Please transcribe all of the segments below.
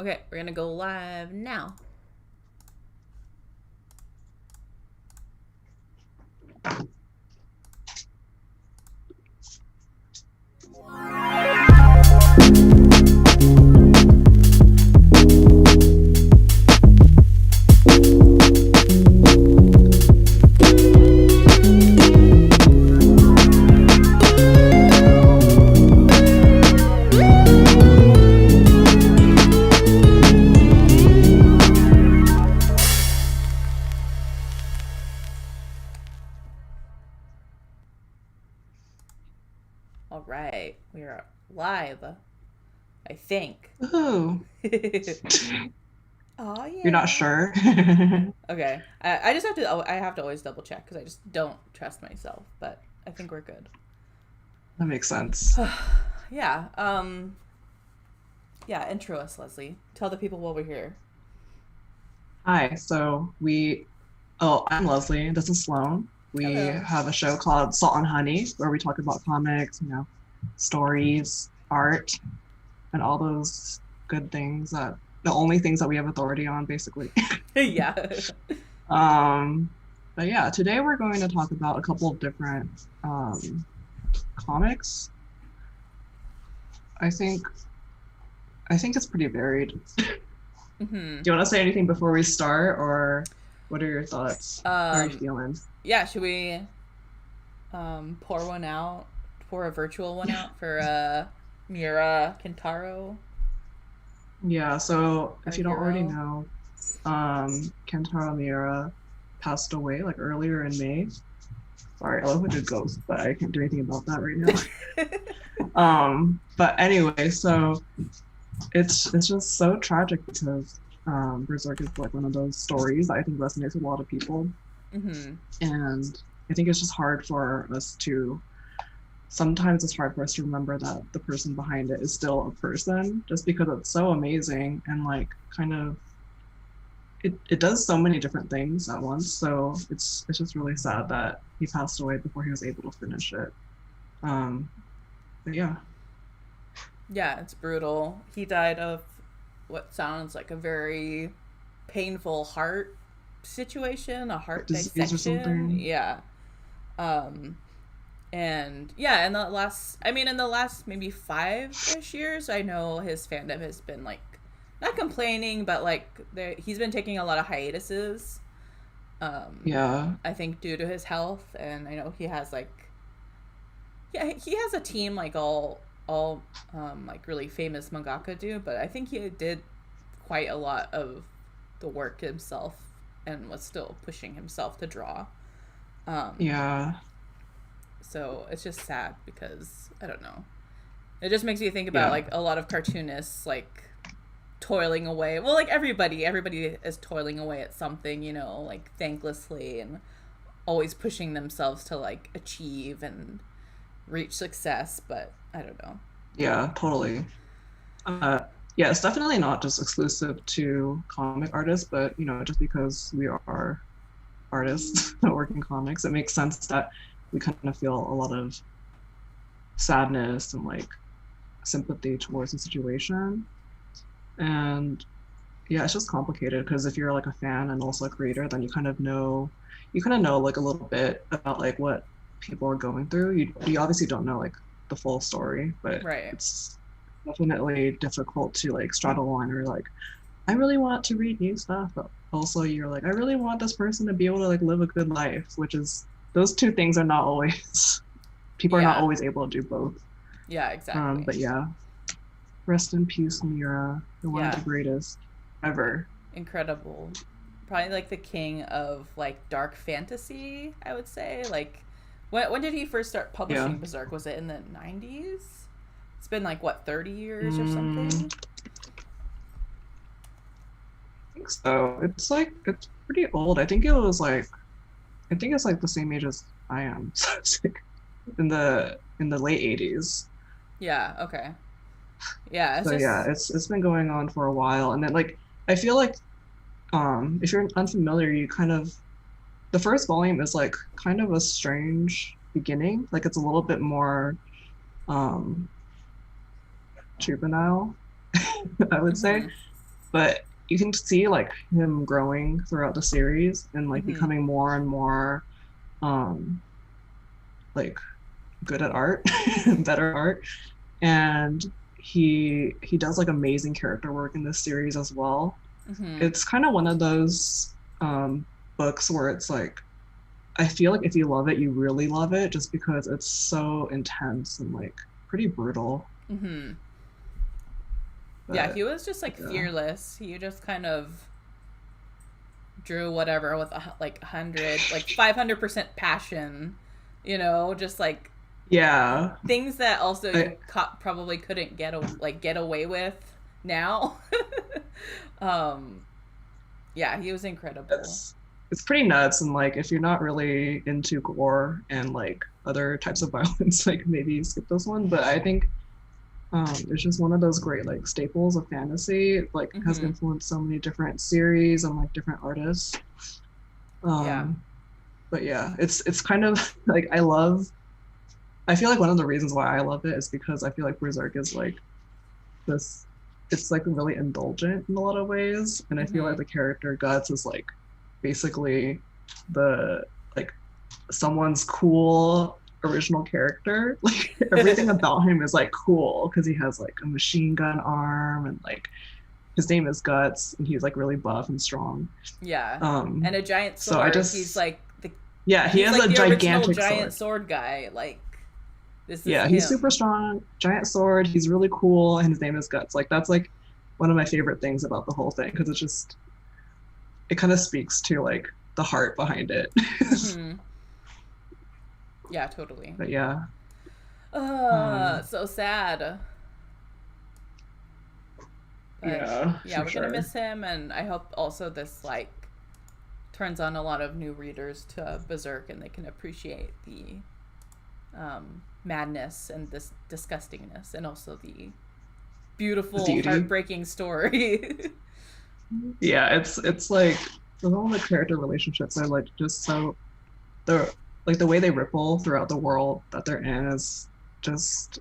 Okay, we're gonna go live now. All right, we are live. I think. Ooh, Oh you're not yeah. sure? Okay, I just have to. I have to always double check because I just don't trust myself. But I think we're good. That makes sense. Yeah. Yeah. Intro us, Leslie. Tell the people what we're here. Hi, I'm Leslie. This is Sloan. We Hello. have a show called Salt and Honey where we talk about comics, stories, art, and all those good things the only things that we have authority on, basically. Yeah. Um, but yeah, today we're going to talk about a couple of different comics. I think I think it's pretty varied. hmm Do you want to say anything before we start, or what are your thoughts? How are you Um. feeling? Yeah. Should we pour one out? Pour a virtual one out for Mira Kintaro, Yeah, so our if you don't already hero. know, Kentaro Miura passed away like earlier in May. Sorry, I look like a ghost, but I can't do anything about that right now. But anyway, so it's just so tragic because Berserk is like one of those stories that I think resonates with a lot of people, hmm and I think it's just hard for us to sometimes it's hard for us to remember that the person behind it is still a person just because it's so amazing and like kind of it does so many different things at once. So it's just really sad that he passed away before he was able to finish it. Um, but yeah, Yeah, it's brutal. He died of what sounds like a very painful heart situation, a like heart disease or dissection. something. Yeah. Um and yeah, in the last maybe 5-ish years, I know his fandom has been like not complaining, but like he's been taking a lot of hiatuses. Yeah, I think due to his health, and I know he has like yeah, he has a team like all like really famous mangaka do, but I think he did quite a lot of the work himself and was still pushing himself to draw. Um, yeah, so it's just sad because I don't know. It just makes me think about yeah. like a lot of cartoonists like toiling away. Well, like everybody is toiling away at something, like thanklessly and always pushing themselves to like achieve and reach success, but I don't know. Yeah, totally. Uh, yeah, it's definitely not just exclusive to comic artists, but just because we are artists that work in comics, it makes sense that we kind of feel a lot of sadness and like sympathy towards the situation. And yeah, it's just complicated because if you're like a fan and also a creator, then you kind of know like a little bit about like what people are going through. You obviously don't know like the full story, but Right. it's definitely difficult to like straddle the line or like I really want to read new stuff, but also you're like I really want this person to be able to like live a good life, which is those two things are not always people are not Yeah. always able to do both. Yeah, exactly. But yeah, rest in peace, Mira. You're one of the Yeah. greatest ever. Incredible. Probably like the king of like dark fantasy, I would say. Like when did he first start Yeah. publishing Berserk? Was it in the 90s? It's been like what, 30 years or Mm, something? I think so. It's pretty old. I think it's like the same age as I am. So it's like in the late 80s. Yeah, okay. Yeah, it's So yeah, just it's been going on for a while. And then like I feel like if you're unfamiliar, you kind of the first volume is like kind of a strange beginning. Like it's a little bit more um juvenile, I would say. but you can see like him growing throughout the series and like Mm-hmm. becoming more and more um like good at art, better art, and he does like amazing character work in this series as well. Mm-hmm. It's kind of one of those books where it's like I feel like if you love it, you really love it, just because it's so intense and like pretty brutal. Mm-hmm. Yeah, But he was just like yeah, fearless. He just kind of drew whatever with like 100, like 500% passion, just like yeah, things that also you I, probably couldn't get away with now. um yeah, he was incredible. it's pretty nuts. And like if you're not really into gore and like other types of violence, like maybe skip this one. But I think it's just one of those great like staples of fantasy. It, like has Mm-hmm. influenced so many different series and like different artists. Yeah. Um, but yeah, it's kind of like I feel like one of the reasons why I love it is because I feel like Berserk is like this it's like really indulgent in a lot of ways. And I feel Mm-hmm. like the character Guts is like basically the like someone's cool original character. Like everything about him is like cool because he has like a machine gun arm and like his name is Guts and he's like really buff and strong. Yeah. And Um a giant so I sword. He's just like the yeah, he he's has like a the original gigantic giant sword. sword guy. Like this is Yeah, he's super him. strong, giant sword. He's really cool, and his name is Guts. Like that's like one of my favorite things about the whole thing because it's just it kind of speaks to like the heart behind it. Mm-hmm. Yeah, totally. But yeah, um, So sad. But yeah, yeah, for we're gonna sure. miss him, and I hope also this like turns on a lot of new readers to Berserk, and they can appreciate the madness and this disgustingness, and also the The beautiful, beauty. heartbreaking story. Yeah, it's like all the character relationships are like just so the like the way they ripple throughout the world that they're in is just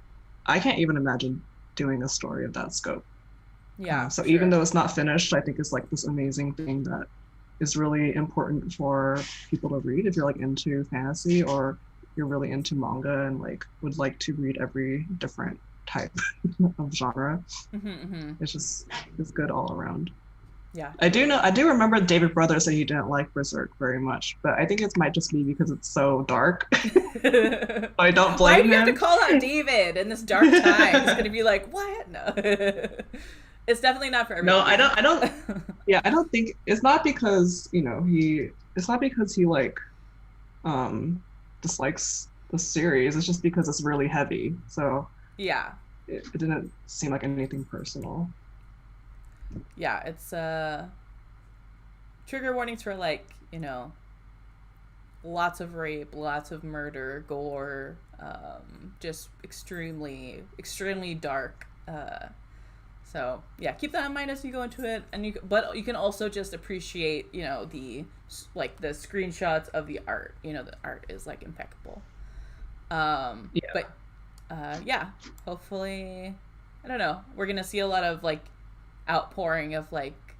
I can't even imagine doing a story of that scope. Yeah, So for even sure. though it's not finished, I think it's like this amazing thing that is really important for people to read if you're like into fantasy or you're really into manga and like would like to read every different type of genre. Mm-hmm, mm-hmm. It's just it's good all around. Yeah, I totally. do remember David Brother said he didn't like Berserk very much, but I think it might just be because it's so dark. I don't Why do blame you have to him. call out David in this dark time? He's gonna be like, what? No. It's definitely not for No, everybody. I don't yeah, I don't think it's not because, it's not because he like um dislikes the series. It's just because it's really heavy. So Yeah. it didn't seem like anything personal. Yeah, it's trigger warnings for like, lots of rape, lots of murder, gore, just extremely dark. So yeah, keep that in mind as you go into it, but you can also just appreciate, the screenshots of the art. The art is like impeccable. Yeah. But yeah, hopefully, I don't know. We're gonna see a lot of like outpouring of like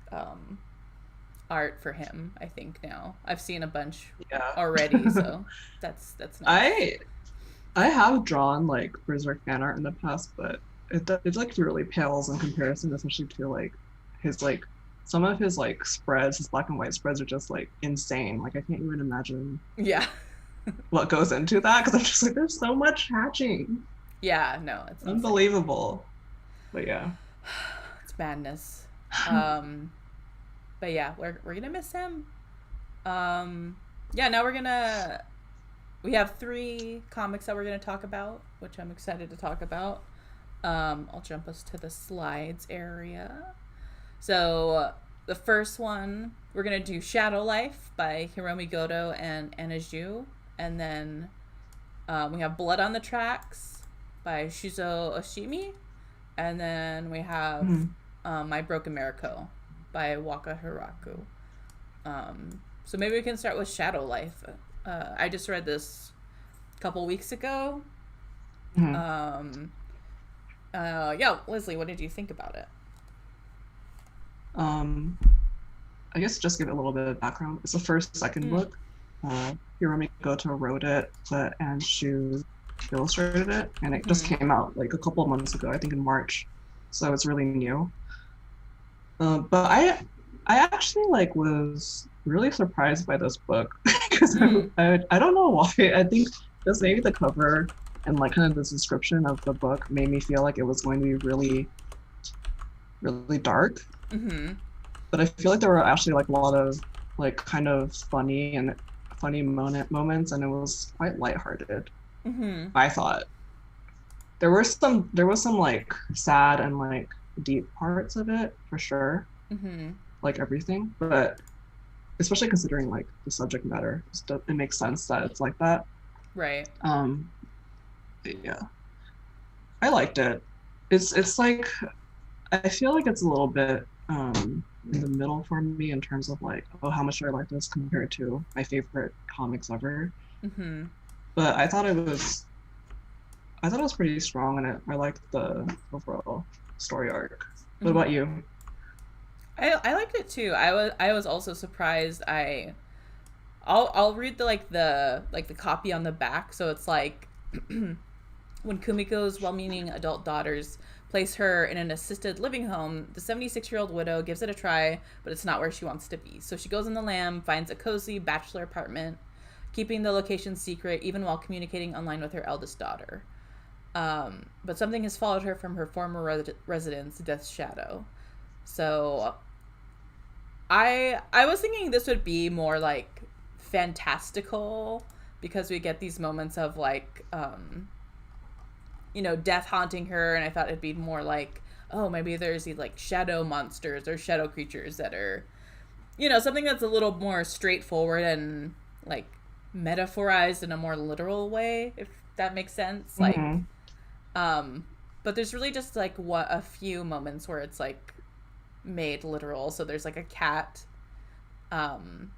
art for him. I think now I've seen a bunch Yeah. already, so that's nice. I I have drawn like Berserk fan art in the past, but it like really pales in comparison, especially to like his like some of his like spreads, his black and white spreads are just like insane. Like I can't even imagine Yeah, what goes into that because I'm just like there's so much hatching, yeah, no, it's insane. unbelievable. But yeah, It's madness. Um, but yeah, we're gonna miss him. Yeah, now we have three comics that we're gonna talk about, which I'm excited to talk about. I'll jump us to the slides area. So the first one we're gonna do Shadow Life by Hiromi Goto and Anaju, and then we have Blood on the Tracks by Shuzo Oshimi, and then we have Mhm. My Broken Mariko by Waka Hiraku. So maybe we can start with Shadow Life. I just read this a couple weeks ago. Mhm. Um, yeah, Leslie, what did you think about it? Um, I guess just give it a little bit of background. It's the first second Mm. book. Mariko wrote it, and Shu illustrated it, and it just Mm-hmm. came out like a couple of months ago, I think in March. So it's really new. But I actually like was really surprised by this book because Mm. I don't know why. I think just maybe the cover and like kind of the description of the book made me feel like it was going to be really dark. Mm-hmm. But I feel like there were actually like a lot of like kind of funny moments, and it was quite lighthearted. Mm-hmm. I thought there was some like sad and like deep parts of it for sure, Mm-hmm. like everything, but especially considering like the subject matter, it makes sense that it's like that. Right. Um, yeah, I liked it. It's like I feel like it's a little bit in the middle for me in terms of like, oh, how much do I like this compared to my favorite comics ever. Mm-hmm. But I thought it was pretty strong, and I liked the overall story arc. What Mm-hmm. about you? I liked it too. I was also surprised. I'll read the copy on the back. So it's like when Kumiko's well-meaning adult daughters place her in an assisted living home, the 76-year-old widow gives it a try, but it's not where she wants to be. So she goes in the lamb, finds a cozy bachelor apartment, keeping the location secret even while communicating online with her eldest daughter. But something has followed her from her former residence, Death's Shadow. So I was thinking this would be more like fantastical because we get these moments of like death haunting her, and I thought it'd be more like, oh, maybe there's these like shadow monsters or shadow creatures that are something that's a little more straightforward and like metaphorized in a more literal way, if that makes sense. Like Mm-hmm. um but there's really just like what a few moments where it's like made literal. So there's like a cat. um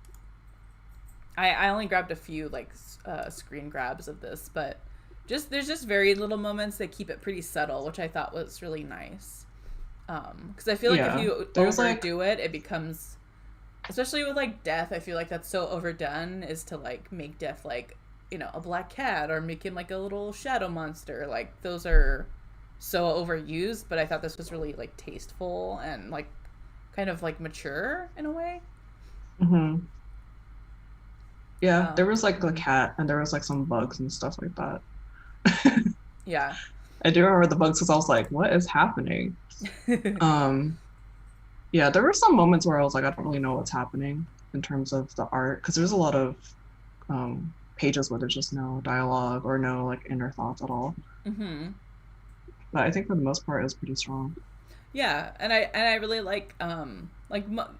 I only grabbed a few like screen grabs of this, but just there's just very little moments that keep it pretty subtle, which I thought was really nice. Because I feel like if Yeah, you there's like overdo it, it becomes, especially with like death, I feel like that's so overdone, is to like make death like a black cat or make him like a little shadow monster. Like those are so overused, but I thought this was really like tasteful and like kind of like mature in a way. mm-hmm. Yeah, there was like the Mhm. cat, and there was like some bugs and stuff like that. Yeah. I do remember the bugs because I was like, what is happening? Um, yeah, there were some moments where I was like, I don't really know what's happening in terms of the art, because there's a lot of pages where there's just no dialogue or no like inner thoughts at all. Hmm. But I think for the most part, it was pretty strong. Yeah, and I really like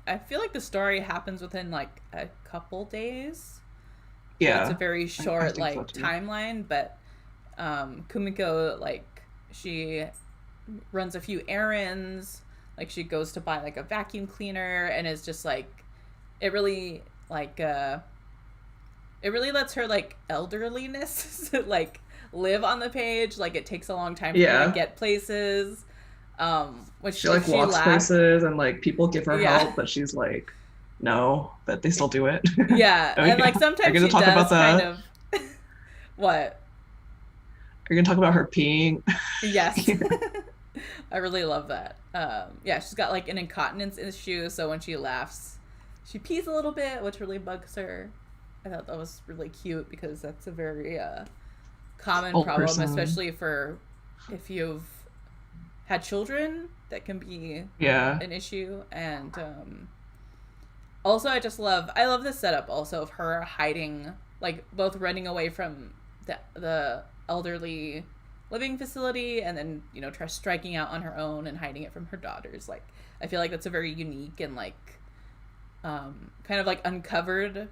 I feel like the story happens within like a couple days. So it's a Yeah, very I short think so like too. timeline, but Kumiko, like, she runs a few errands. Like she goes to buy like a vacuum cleaner, and is just like, it really like it really lets her like elderliness like live on the page. Like it takes a long time for her to Yeah, get places. Which she like like she walks laughs. places, and like people give her Yeah. help, but she's like, no, but they still do it. Yeah, Oh and yeah, like are you sometimes gonna she talk about does the? kind Are of what. you gonna talk about her peeing? Yes. I really love that. Yeah, she's got like an incontinence issue, so when she laughs, she pees a little bit, which really bugs her. I thought that was really cute because that's a very common Old problem, person. especially for if you've had children. That can be Yeah. an issue. And also, I love the setup also of her hiding, like both running away from the elderly living facility, and then try striking out on her own and hiding it from her daughters. Like I feel like that's a very unique and like kind of like uncovered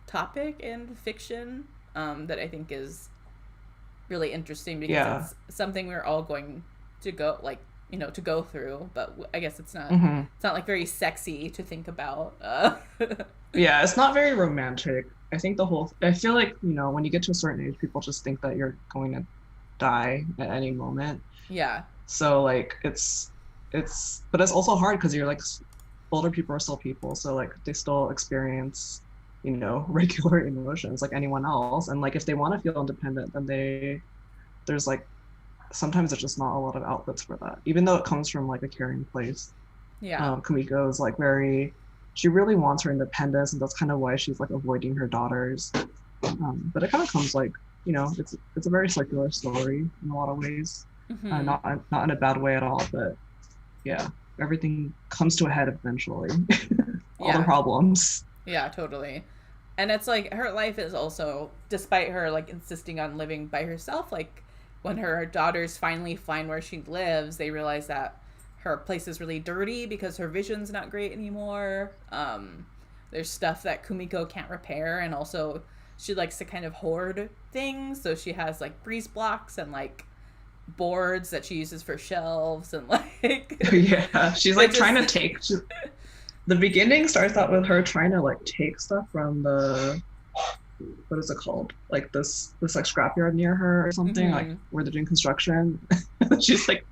topic in fiction, that I think is really interesting because Yeah. it's something we're all going to go like to go through, but I guess Hmm. it's not like very sexy to think about. Yeah, it's not very romantic. I feel like, when you get to a certain age, people just think that you're going to die at any moment. Yeah. So like but it's also hard because you're like older people are still people, so like they still experience, you know, regular emotions like anyone else. And like if they want to feel independent, then there's like sometimes it's just not a lot of outlets for that, even though it comes from like a caring place. Yeah. Kumiko is like very, she really wants her independence, and that's kind of why she's like avoiding her daughters. But it kind of comes like, you know, it's a very circular story in a lot of ways, Hmm. not in a bad way at all, but yeah, everything comes to a head eventually. All the Yeah. problems. Yeah, totally. And it's like her life is also, despite her like insisting on living by herself, like when her daughters finally find where she lives, they realize that her place is really dirty because her vision's not great anymore. There's stuff that Kumiko can't repair, and also she likes to kind of hoard things, so she has like breeze blocks and like boards that she uses for shelves, and like Yeah, she's it like just trying to take. The beginning starts out with her trying to like take stuff from the, what is it called? Like this like scrapyard near her or something, like hmm. where they're doing construction. she's like,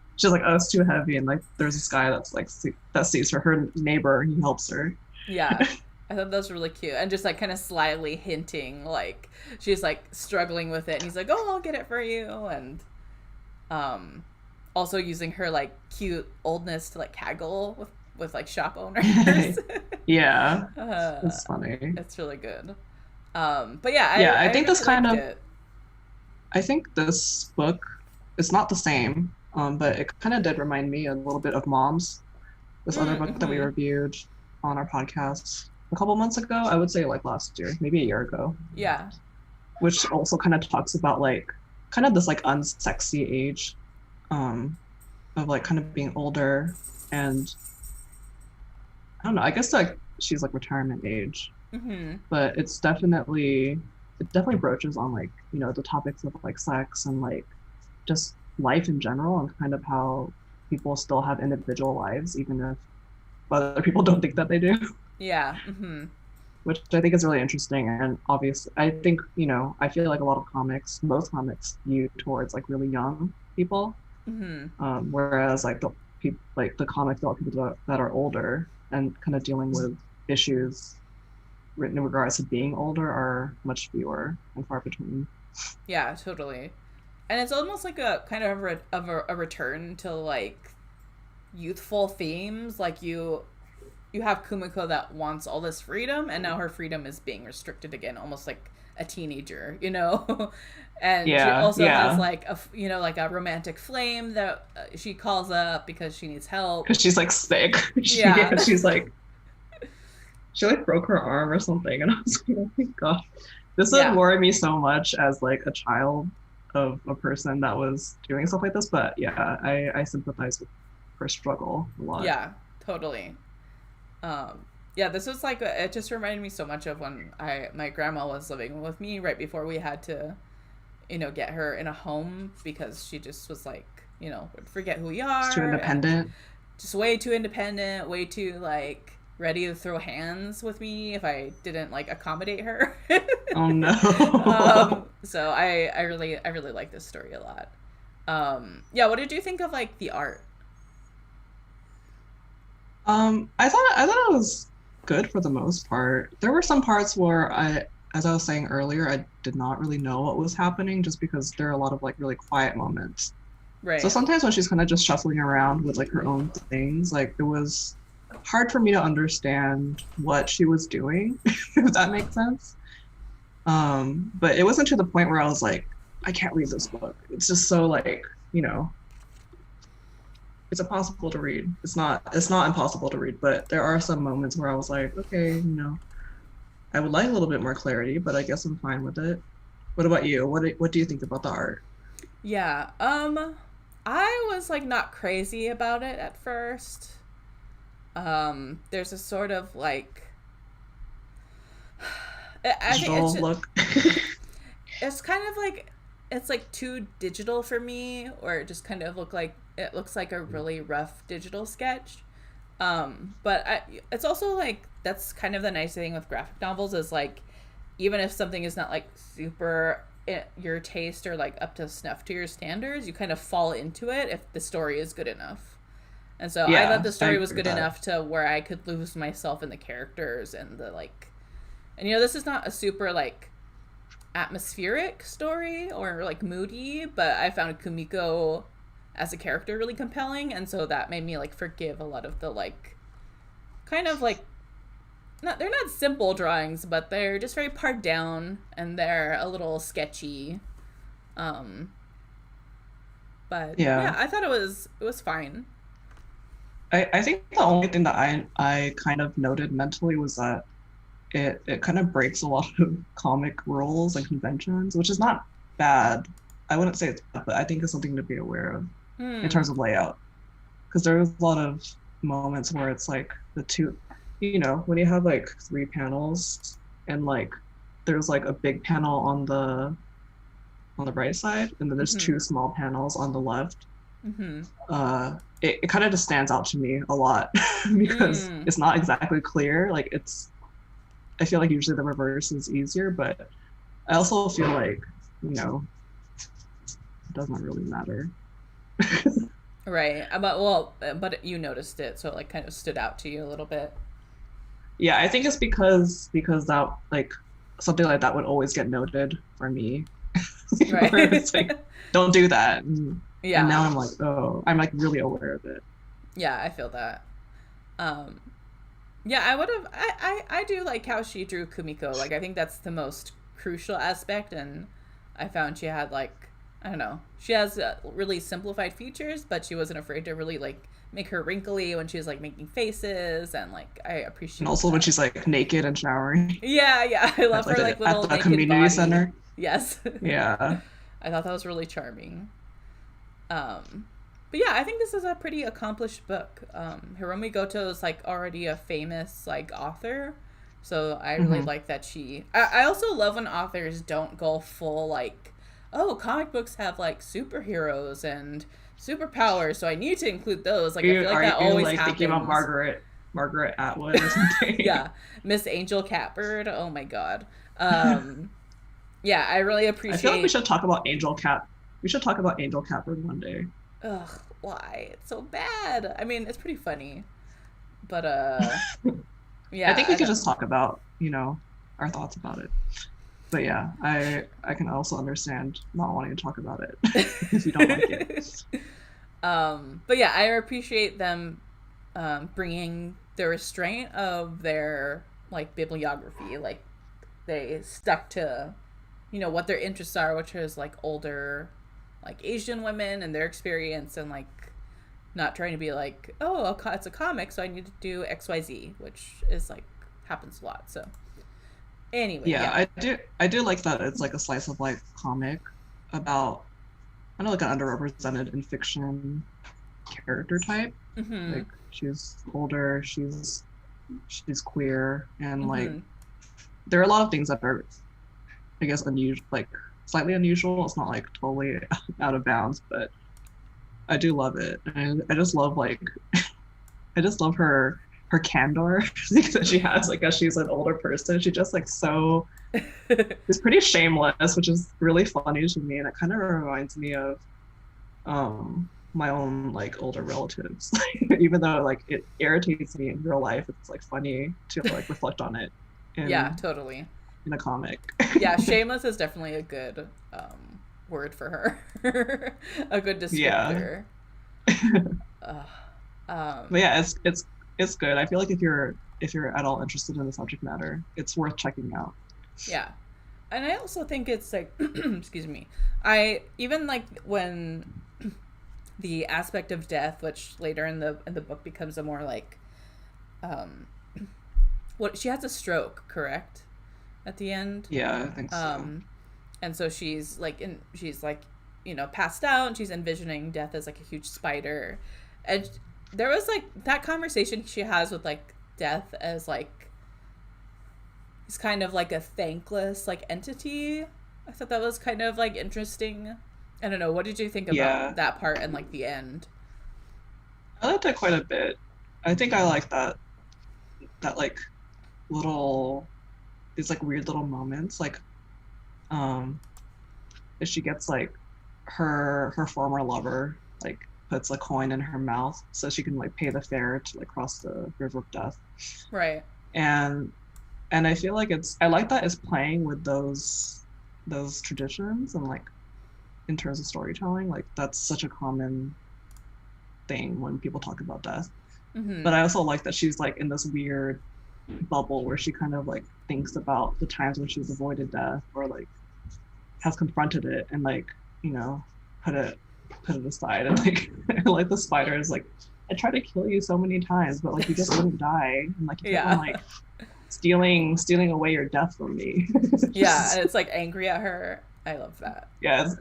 oh, it's too heavy, and like there's this guy that's like that sees her neighbor, and he helps her. Yeah. I thought that was really cute. And just like kind of slyly hinting like she's like struggling with it, and he's like, "Oh, I'll get it for you." And um also using her like cute oldness to like haggle with like shop owners. Yeah, uh it's funny. it's really good. But yeah, Yeah, I I think really this kind liked of, it. I think this book, it's not the same, but it kind of did remind me a little bit of Moms, this other book that we Mm-hmm. reviewed on our podcast a couple months ago. I would say like last year, maybe a year ago, Yeah. which also kind of talks about like kind of this like unsexy age, um, of like kind of being older, and I don't know. I guess like she's like retirement age, Mm-hmm. but it definitely broaches on like, you know, the topics of like sex and like just life in general, and kind of how people still have individual lives even if other people don't think that they do, Yeah. Mm-hmm. which I think is really interesting. And obviously I think, you know, I feel like a lot of comics, most comics skew towards like really young people, Mm-hmm. whereas like the comics about people that are older and kind of dealing with issues written in regards to being older are much fewer and far between. Yeah, totally. And it's almost like a kind of a return to like youthful themes. Like you have Kumiko that wants all this freedom, and now her freedom is being restricted again, almost like a teenager, you know. And she Yeah, also has yeah. like like a romantic flame that she calls up because she needs help. Because she's like sick. Yeah. She's like, she like broke her arm or something, and I was like, oh my god, this would Yeah. worry me so much as like a child of a person that was doing stuff like this. But yeah, I sympathize with her struggle a lot. Yeah, totally. Um, yeah, this was like it just reminded me so much of when I my grandma was living with me right before we had to, get her in a home because she just was like, would forget who we She's too are and independent. just way too independent, way too like ready to throw hands with me if I didn't like accommodate her. Oh no. So I really like this story a lot. Yeah, what did you think of like the art? I thought it was good for the most part. There were some parts where as I was saying earlier, I did not really know what was happening just because there are a lot of like really quiet moments. So Right. sometimes when she's kind of just shuffling around with like her own things, like it was hard for me to understand what she was doing, if that makes sense. But it wasn't to the point where I was like, I can't read this book. It's just so like, you know, it's impossible to read. It's not impossible to read, but there are some moments where I was like, okay, you know, I would like a little bit more clarity, but I guess I'm fine with it. What about you? What do you think about the art? Yeah. I was like not crazy about it at first. There's a sort of like I think Digital look. it's kind of like it's like too digital for me, or it just kind of looks like a really rough digital sketch. But it's also like that's kind of the nice thing with graphic novels is like even if something is not like super your taste or like up to snuff to your standards, you kind of fall into it if the story is good enough. And so I thought Yeah, the I story was agree with good that. enough to where I could lose myself in the characters and the like. And this is not a super like atmospheric story or like moody, but I found Kumiko as a character really compelling, and so that made me like forgive a lot of the like kind of like not they're not simple drawings, but they're just very pared down and they're a little sketchy. Um, but yeah, Yeah. I thought it was fine. I think the only thing that I kind of noted mentally was that it kind of breaks a lot of comic rules and conventions, which is not bad. I wouldn't say it's bad, but I think it's something to be aware of in Hmm. terms of layout. Because there's a lot of moments where it's like the two, when you have like three panels and like there's like a big panel on the right side and then there's Mm-hmm. two small panels on the left. Mm-hmm. It kind of just stands out to me a lot because Mm. it's not exactly clear. Like I feel like usually the reverse is easier, but I also feel like, you know, it doesn't really matter. Right. But you noticed it, so it like kind of stood out to you a little bit. Yeah, I think it's because that like something like that would always get noted for me. Where Right. it's like, don't do that. And now Yeah. I'm like, oh, I'm like really aware of it. Yeah, I feel that. Um, yeah, I would have. I do like how she drew Kumiko. Like, I think that's the most crucial aspect, and I found she had like I don't know. She has really simplified features, but she wasn't afraid to really like make her wrinkly when she's like making faces, and like I And appreciate also when that. she's like naked and showering Yeah, yeah, I love her like at little the naked community body. center. Yes, Yeah. I thought that was really charming. Um, but yeah, I think this is a pretty accomplished book. Hiromi Goto is like already a famous like author, so I really Hmm. like that she. I also love when authors don't go full like, oh, comic books have like superheroes and superpowers, so I need to include those. Like I feel like Are that you always like thinking about happens. Margaret Atwood or something? Yeah, Miss Angel Catbird. Oh my god. Yeah, I really I feel like we appreciate. should talk about Angel Cat. We should talk about Angel Catbird one day. Ugh, why it's so bad? I mean, it's pretty funny, but I yeah, think we I could don't just know. talk about, our thoughts about it. But yeah, I can also understand not wanting to talk about it if you don't like it. But yeah, I appreciate them bringing the restraint of their like bibliography. Like they stuck to, what their interests are, which is like older, like Asian women and their experience, and like not trying to be like, oh, it's a comic, so I need to do X, Y, Z, which is like happens a lot. So anyway, Yeah, yeah. I do like that it's like a slice of life comic about I know like an underrepresented in fiction character type. Mm-hmm. Like she's older, she's queer, and like Mm-hmm. there are a lot of things that are I guess unusual, like slightly unusual. It's not like totally out of bounds, but I do love it. And I just love like I just love her candor that she has like as she's an older person. She just like so is pretty shameless, which is really funny to me, and it kind of reminds me of my own like older relatives. Even though like it irritates me in real life, it's like funny to like reflect on it Yeah, in totally. in a comic. Yeah, shameless is definitely a good word for her. A good Yeah. descriptor. Ugh. But Um, yeah, it's good. I feel like if you're at all interested in the subject matter, it's worth checking out. yeah. And I also think it's like excuse me. I even like when the aspect of death, which later in the book becomes a more like um what she has a stroke, correct? At the end. Yeah, I think so. Um and so she's like, passed out and she's envisioning death as like a huge spider. And there was like that conversation she has with like death as like it's kind of like a thankless like entity. I thought that was kind of like interesting. I don't know. What did you think about Yeah, that part and like the end? I liked it quite a bit. I think I like that like little these like weird little moments like um if she gets like her former lover like puts a coin in her mouth so she can like pay the fare to like cross the river of death. Right. And I feel like I like that it's playing with those traditions and like in terms of storytelling, like that's such a common thing when people talk about death. Mm-hmm. But I also like that she's like in this weird bubble where she kind of like thinks about the times when she's avoided death or like has confronted it and like, you know, put it aside. And like like the spider is like, I tried to kill you so many times, but like you just wouldn't die. And like you kept on Yeah. like stealing away your death from me. Yeah, and it's like angry at her. I love that. Yeah,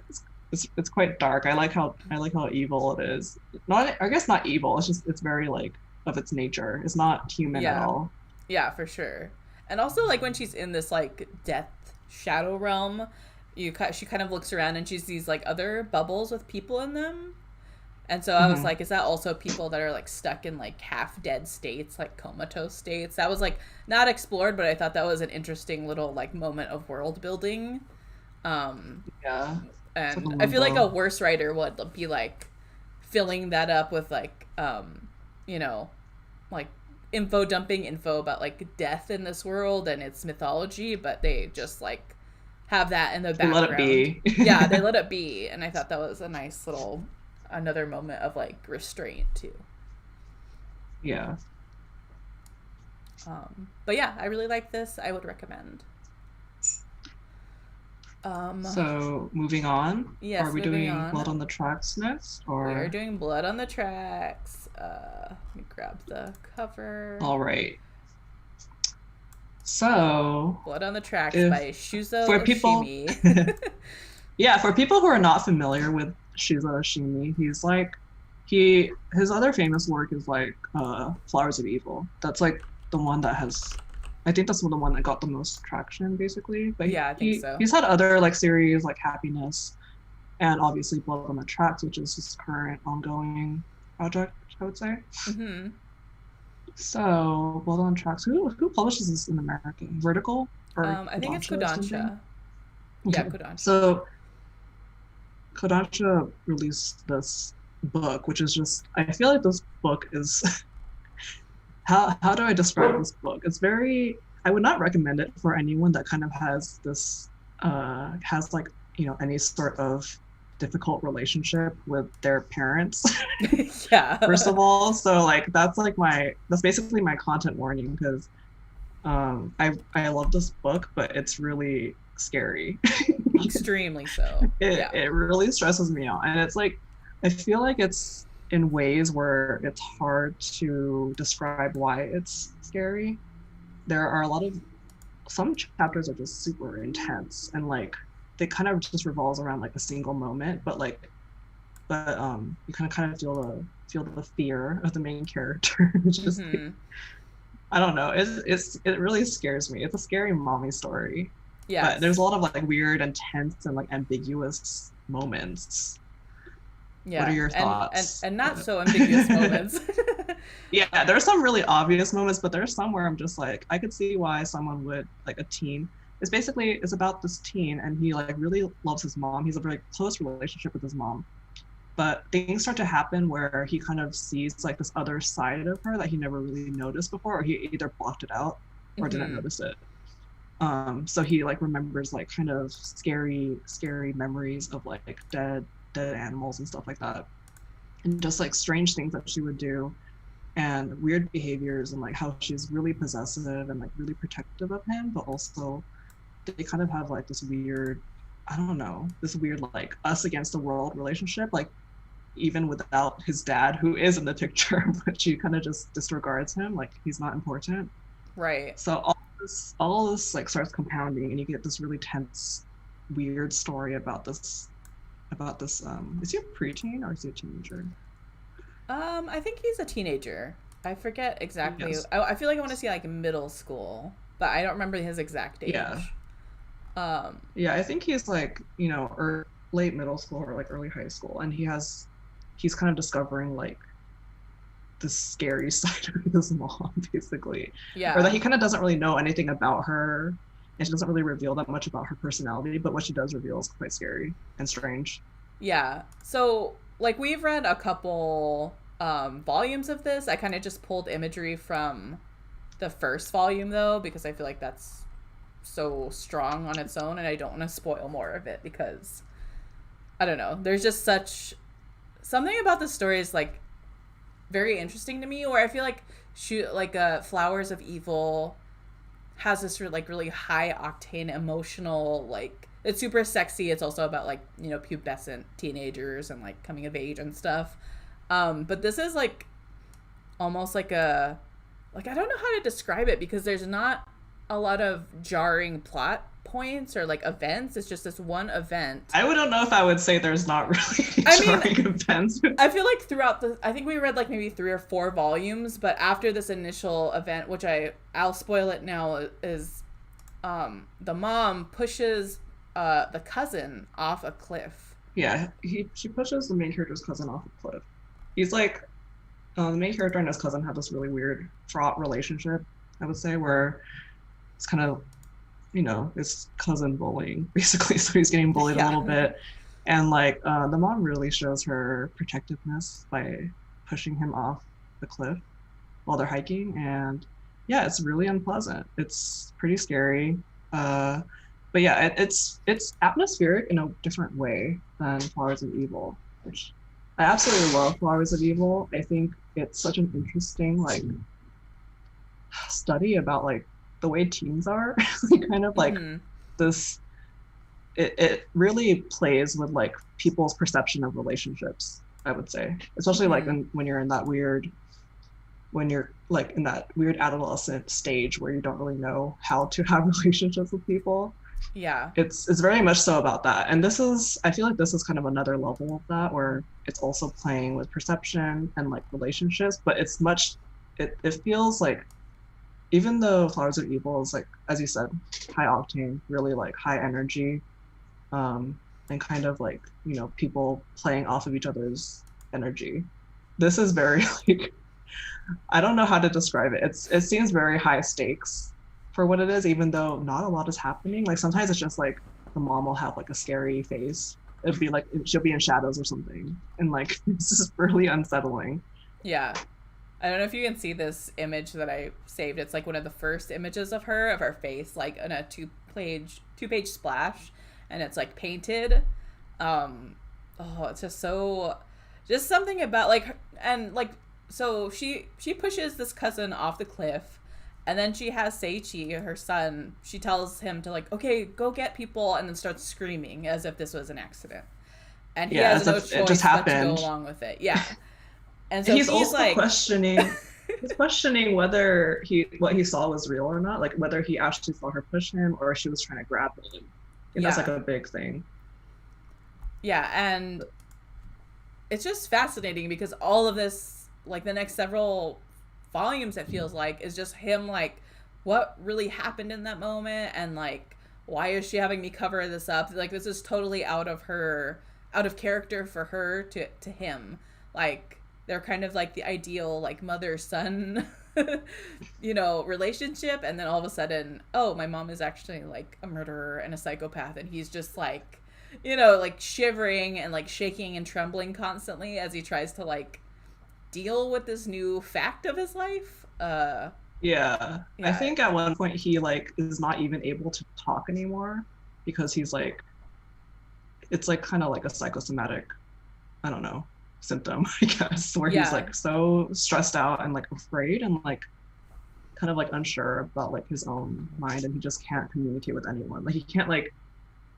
it's quite dark. I like how evil it is. Not, I guess not evil. It's just it's very like of its nature. It's not human at Yeah. all. Yeah, for sure. And also like when she's in this like death shadow realm, she kind of looks around and she sees like other bubbles with people in them. And so I was Mm-hmm. like, is that also people that are like stuck in like half dead states, like comatose states? That was like not explored, but I thought that was an interesting little like moment of world building. Um, Yeah, it's like a and I feel like a limbo. worse writer would be like filling that up with like you know, like info about like death in this world and its mythology, but they just like have that in the They let it background. be. Yeah, they let it be, and I thought that was a nice little another moment of like restraint too. Yeah. But yeah, I really like this. I would recommend. Um, So moving on, are yes, we moving doing Blood on. on the Tracks next, We are or doing Blood on the Tracks. Let me grab the cover. all right? So Blood on the Tracks if by Shuzo for people, Oshimi. yeah, for people who are not familiar with Shizo Oshimi, he's like his other famous work is like Flowers of Evil. That's like the one that has, I think that's the one that got the most traction basically. But Yeah, I think so. he's had other like series like Happiness and obviously Blood on the Tracks, which is his current ongoing project, I would say. Mm-hmm. So Blood on the Tracks, who publishes this in America? Vertical or I think it's Kodansha or something? Kodansha. Yeah, Okay. Kodansha. So Kodansha released this book, which is just, I feel like this book is how do I describe this book? It's very, I would not recommend it for anyone that kind of has this has like, you know, any sort of difficult relationship with their parents. First Yeah. of all, so like that's basically my content warning because I love this book, but it's really scary. Extremely so. it Yeah. it really stresses me out, and it's like I feel like it's in ways where it's hard to describe why it's scary. There are a lot of some chapters are just super intense and like they kind of just revolves around like a single moment, but you kind of feel the fear of the main character, which is like, Mm-hmm. I don't know. It really scares me. It's a scary mommy story, but there's Yes. a lot of like weird and tense and like ambiguous moments. What are Yeah. your And thoughts? not so ambiguous moments. Yeah, there's some really obvious moments, but there's some where I'm just like, I could see why someone would like a teen. It's about this teen and he like really loves his mom. He's a very close relationship with his mom. But things start to happen where he kind of sees like this other side of her that he never really noticed before, or he either blocked it out or didn't Mm-hmm. notice it. So he like remembers like kind of scary memories of like dead animals and stuff like that, and just like strange things that she would do and weird behaviors and like how she's really possessive and like really protective of him, but also they kind of have like this weird, I don't know, this weird like us against the world relationship, like even without his dad who is in the picture, but she kind of just disregards him like he's not important. Right. So all this like starts compounding and you get this really tense weird story about this is he a preteen or is he a teenager? I think he's a teenager. I forget exactly. Yes. I feel like I want to see like middle school, but I don't remember his exact Yeah. age. Um, Yeah, I think he's like, you know, or late middle school or like early high school, and he's kind of discovering like the scary side of his mom, basically, or that yeah. he kind of doesn't really know anything about her, and she doesn't really reveal that much about her personality, but what she does reveal is quite scary and strange. Yeah. So like we've read a couple volumes of this. I kind of just pulled imagery from the first volume though, because I feel like that's so strong on its own, and I don't want to spoil more of it because I don't know. There's just such something about the story is like very interesting to me, where I feel like Flowers of Evil has this like really high octane emotional, like it's super sexy. It's also about like, you know, pubescent teenagers and like coming of age and stuff. But this is like almost like a like I don't know how to describe it because there's not a lot of jarring plot points or like events. It's just this one event. I don't know if I would say there's not really I jarring mean, events. I feel like throughout the, I think we read like maybe 3 or 4 volumes, but after this initial event, which I'll spoil it now, is the mom pushes the cousin off a cliff. Yeah, she pushes the main character's cousin off a cliff. He's like, the main character and his cousin have this really weird, fraught relationship, I would say, where it's kind of, you know, it's cousin bullying, basically. So he's getting bullied a little bit. And like, the mom really shows her protectiveness by pushing him off the cliff while they're hiking. And yeah, it's really unpleasant. It's pretty scary. But yeah, it's atmospheric in a different way than Flowers of Evil, which I absolutely love Flowers of Evil. I think it's such an interesting like study about like the way teens are. Kind of like this it really plays with like people's perception of relationships, I would say, especially like when you're in that weird, when you're like in that weird adolescent stage where you don't really know how to have relationships with people. Yeah, it's very much so about that. And this is, I feel like this is kind of another level of that, where it's also playing with perception and like relationships, but it's much, it feels like, even though Flowers of Evil is like, as you said, high octane, really like high energy, and kind of like, you know, people playing off of each other's energy, this is very like, I don't know how to describe it. It seems very high stakes for what it is, even though not a lot is happening. Like sometimes it's just like the mom will have like a scary face. It'd be like she'll be in shadows or something, and like it's just really unsettling. Yeah. I don't know if you can see this image that I saved. It's like one of the first images of her face, like in a two-page splash, and it's like painted. It's just so, just something about like, and like, so she pushes this cousin off the cliff, and then she has Seichi, her son. She tells him to like, okay, go get people, and then starts screaming as if this was an accident, and he has no choice but to go along with it. Yeah. And so he's also like questioning he's questioning whether what he saw was real or not, like whether he actually saw her push him or she was trying to grab him. And that's like a big thing. Yeah, and it's just fascinating because all of this, like the next several volumes, it feels like, is just him like, what really happened in that moment, and like, why is she having me cover this up? Like, this is totally out of character for her to him. Like, they're kind of like the ideal like mother-son you know, relationship, and then all of a sudden, oh, my mom is actually like a murderer and a psychopath, and he's just like, you know, like shivering and like shaking and trembling constantly as he tries to like deal with this new fact of his life. Yeah. I think at one point he like is not even able to talk anymore because he's like, it's like kind of like a psychosomatic, I don't know, symptom, I guess, where he's like so stressed out and like afraid and like kind of like unsure about like his own mind, and he just can't communicate with anyone. Like he can't like,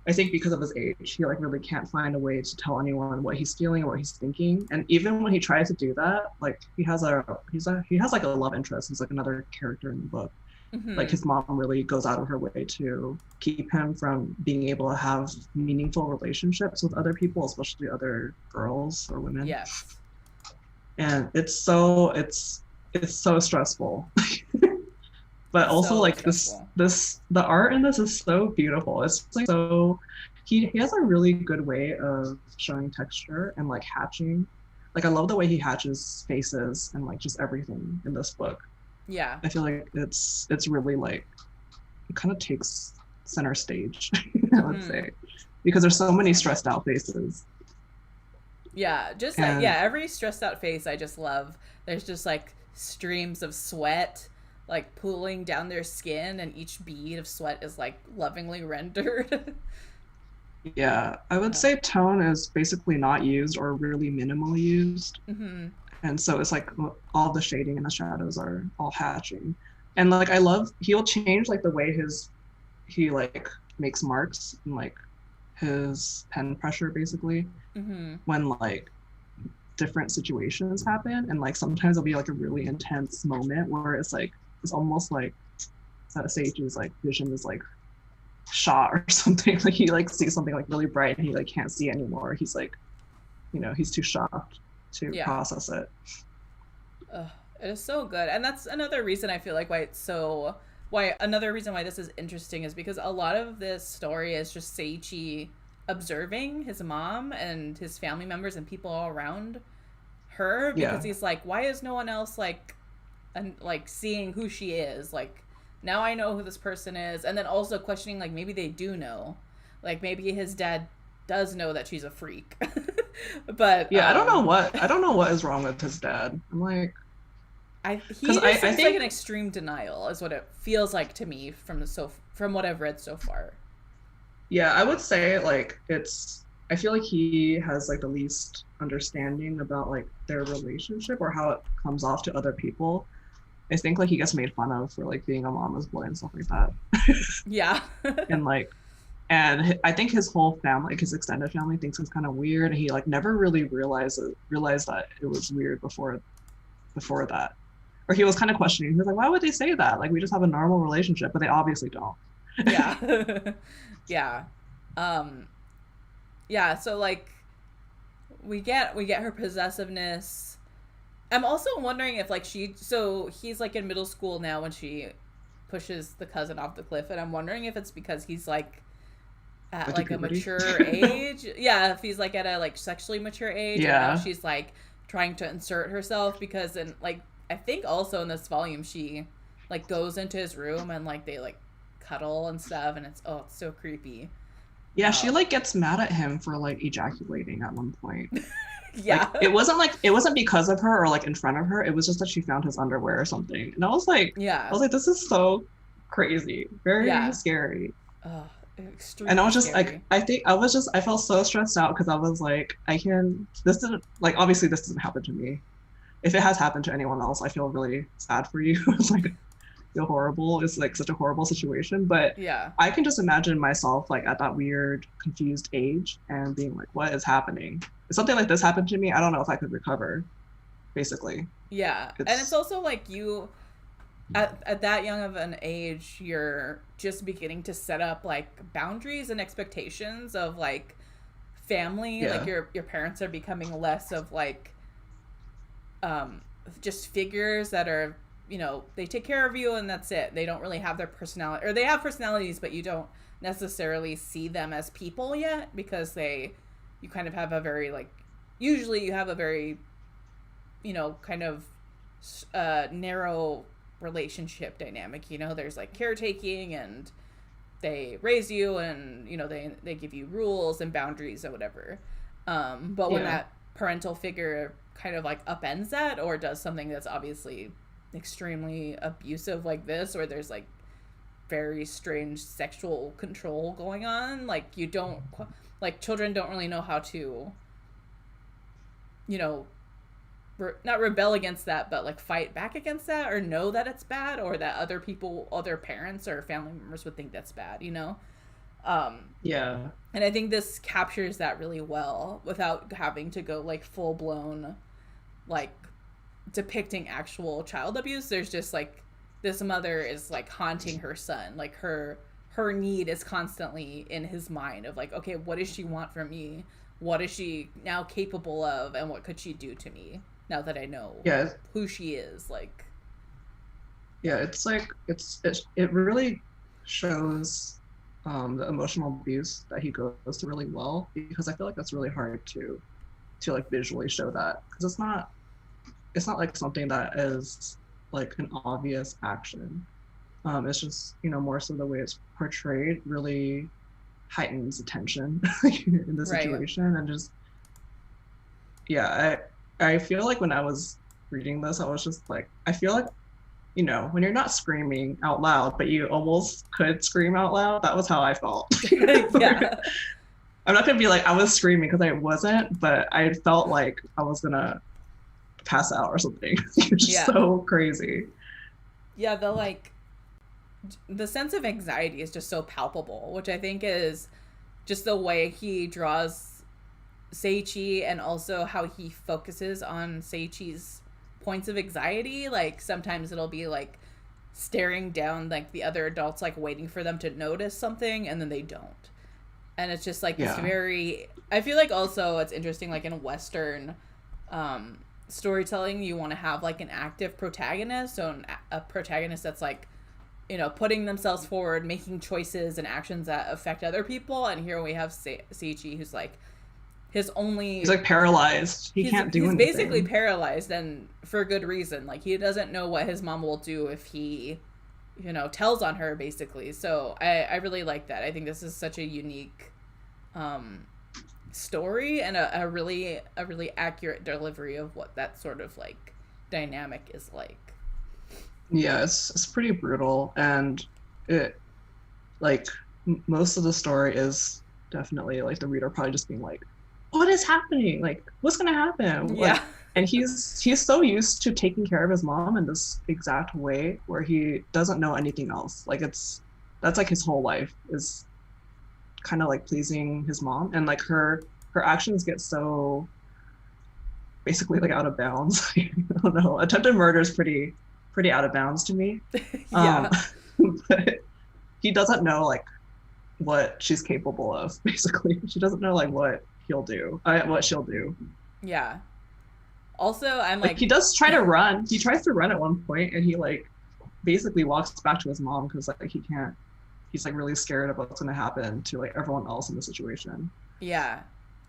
I think because of his age, he like really can't find a way to tell anyone what he's feeling or what he's thinking. And even when he tries to do that, like he has like a love interest. He's like another character in the book. Like his mom really goes out of her way to keep him from being able to have meaningful relationships with other people, especially other girls or women. Yes. And it's so stressful. But also so like stressful. The art in this is so beautiful. It's like so he has a really good way of showing texture and like hatching. Like I love the way he hatches faces and like just everything in this book. Yeah. I feel like it's really like, it kind of takes center stage, I would say, because there's so many stressed out faces. Yeah, just like And every stressed out face I just love. There's just like streams of sweat like pooling down their skin, and each bead of sweat is like lovingly rendered. yeah, I would uh, say tone is basically not used or really minimally used. mm-hmm. And so it's like all the shading and the shadows are all hatching. And like I love he'll change like the way he like makes marks and like his pen pressure basically Mm-hmm. when like different situations happen, and like sometimes it'll be like a really intense moment where it's like it's almost like Sage's like vision is like shot or something. Like he like sees something like really bright and he like can't see anymore. He's like, he's too shocked to Yeah. process it. Ugh, it is so good, and that's another reason I feel like why another reason why this is interesting is because a lot of this story is just Seiichi observing his mom and his family members and people all around her, because Yeah. he's like, why is no one else like and like seeing who she is, like now I know who this person is, and then also questioning like maybe they do know, like maybe his dad does know that she's a freak. But Yeah, I don't know what is wrong with his dad. I'm like, because he I just I seems like an think extreme denial is what it feels like to me from what I've read so far. yeah, I would say like I feel like he has like the least understanding about like their relationship or how it comes off to other people. I think like he gets made fun of for like being a mama's boy and stuff like that. Yeah. And like I think his whole family, like his extended family, thinks it's kind of weird, and he like never really realized that it was weird before that, or he was kind of questioning. He was like, "Why would they say that? Like we just have a normal relationship," but they obviously don't. Yeah. Yeah. Um yeah, so like we get her possessiveness. I'm also wondering if like he's like in middle school now when she pushes the cousin off the cliff, and I'm wondering if it's because he's like at But to like a puberty. mature age. Yeah, if he's like at a like sexually mature age, and now Yeah, she's like trying to insert herself, because in like I think also in this volume she like goes into his room and like they like cuddle and stuff, and it's so creepy. yeah. She Um like gets mad at him for like ejaculating at one point. yeah. Like it wasn't because of her or like in front of her. It was just that she found his underwear or something, and I Yeah. was like, this is so crazy, very Yeah. scary. Oh, And I extremely was just like, scary. I felt so stressed out because I was like, this didn't, like, obviously this doesn't happen to me. If it has happened to anyone else, I feel really sad for you. It's like, feel horrible. It's like such a horrible situation. But Yeah. I can just imagine myself like at that weird, confused age and being like, what is happening? If something like this happened to me, I don't know if I could recover, basically. Yeah. And it's It's, also like you at that young of an age, you're just beginning to set up like boundaries and expectations of like family. Like yeah. your parents are becoming less of like um just figures that are, they take care of you and that's it. They don't really have their personality, or they have personalities, but you don't necessarily see them as people yet, because you kind of have a very like usually you have a very kind of narrow relationship dynamic. There's like caretaking, and they raise you, and they give you rules and boundaries or whatever. But when Yeah. that parental figure kind of like upends that, or does something that's obviously extremely abusive like this, or there's like very strange sexual control going on, like you don't like children don't really know how to you know not rebel against that, but like fight back against that, or know that it's bad, or that other parents or family members would think that's bad. um Yeah. and I think this captures that really well without having to go like full blown like depicting actual child abuse. There's just like this mother is like haunting her son, like her need is constantly in his mind of like, okay, what does she want from me, what is she now capable of, and what could she do to me now that I know Yeah. who she is, like. Yeah, it's like it really shows the emotional abuse that he goes through really well, because I feel like that's really hard to like visually show that, because it's not like something that is like an obvious action. It's just more so the way it's portrayed really heightens the tension in the Right. situation, and just yeah, I feel like when I was reading this, I was just like, I feel like, when you're not screaming out loud, but you almost could scream out loud, that was how I felt. Yeah. I'm not gonna be like I was screaming because I wasn't, but I felt like I was gonna pass out or something. It's just Yeah. so crazy. Yeah, the sense of anxiety is just so palpable, which I think is just the way he draws Seiichi and also how he focuses on Seiichi's points of anxiety. Like sometimes it'll be like staring down like the other adults, like waiting for them to notice something, and then they don't. And it's just like this Yeah. very, I feel like also it's interesting, like in Western storytelling, you want to have like an active protagonist, so a protagonist that's like, putting themselves forward, making choices and actions that affect other people. And here we have Seiichi, who's like his only, He's like paralyzed. He can't do he's basically anything. paralyzed, and for good reason. Like he doesn't know what his mom will do if he, tells on her, basically. So I really like that. I think this is such a unique um story, and a really accurate delivery of what that sort of like dynamic is like. Yeah, it's pretty brutal, and it like most of the story is definitely like the reader probably just being like, "What is happening? Like, what's gonna happen?" Yeah. Like, and he's so used to taking care of his mom in this exact way where he doesn't know anything else. Like that's like his whole life is kind of like pleasing his mom, and like her actions get so basically like out of bounds. I don't know. Attempted murder is pretty out of bounds to me. Um, Yeah. but he doesn't know like what she's capable of. Basically, she doesn't know like what she'll do. Yeah. Also, I'm Like like, he does try to run. He tries to run at one point, and he like basically walks back to his mom because like he can't. He's like really scared of what's gonna happen to like everyone else in the situation. yeah.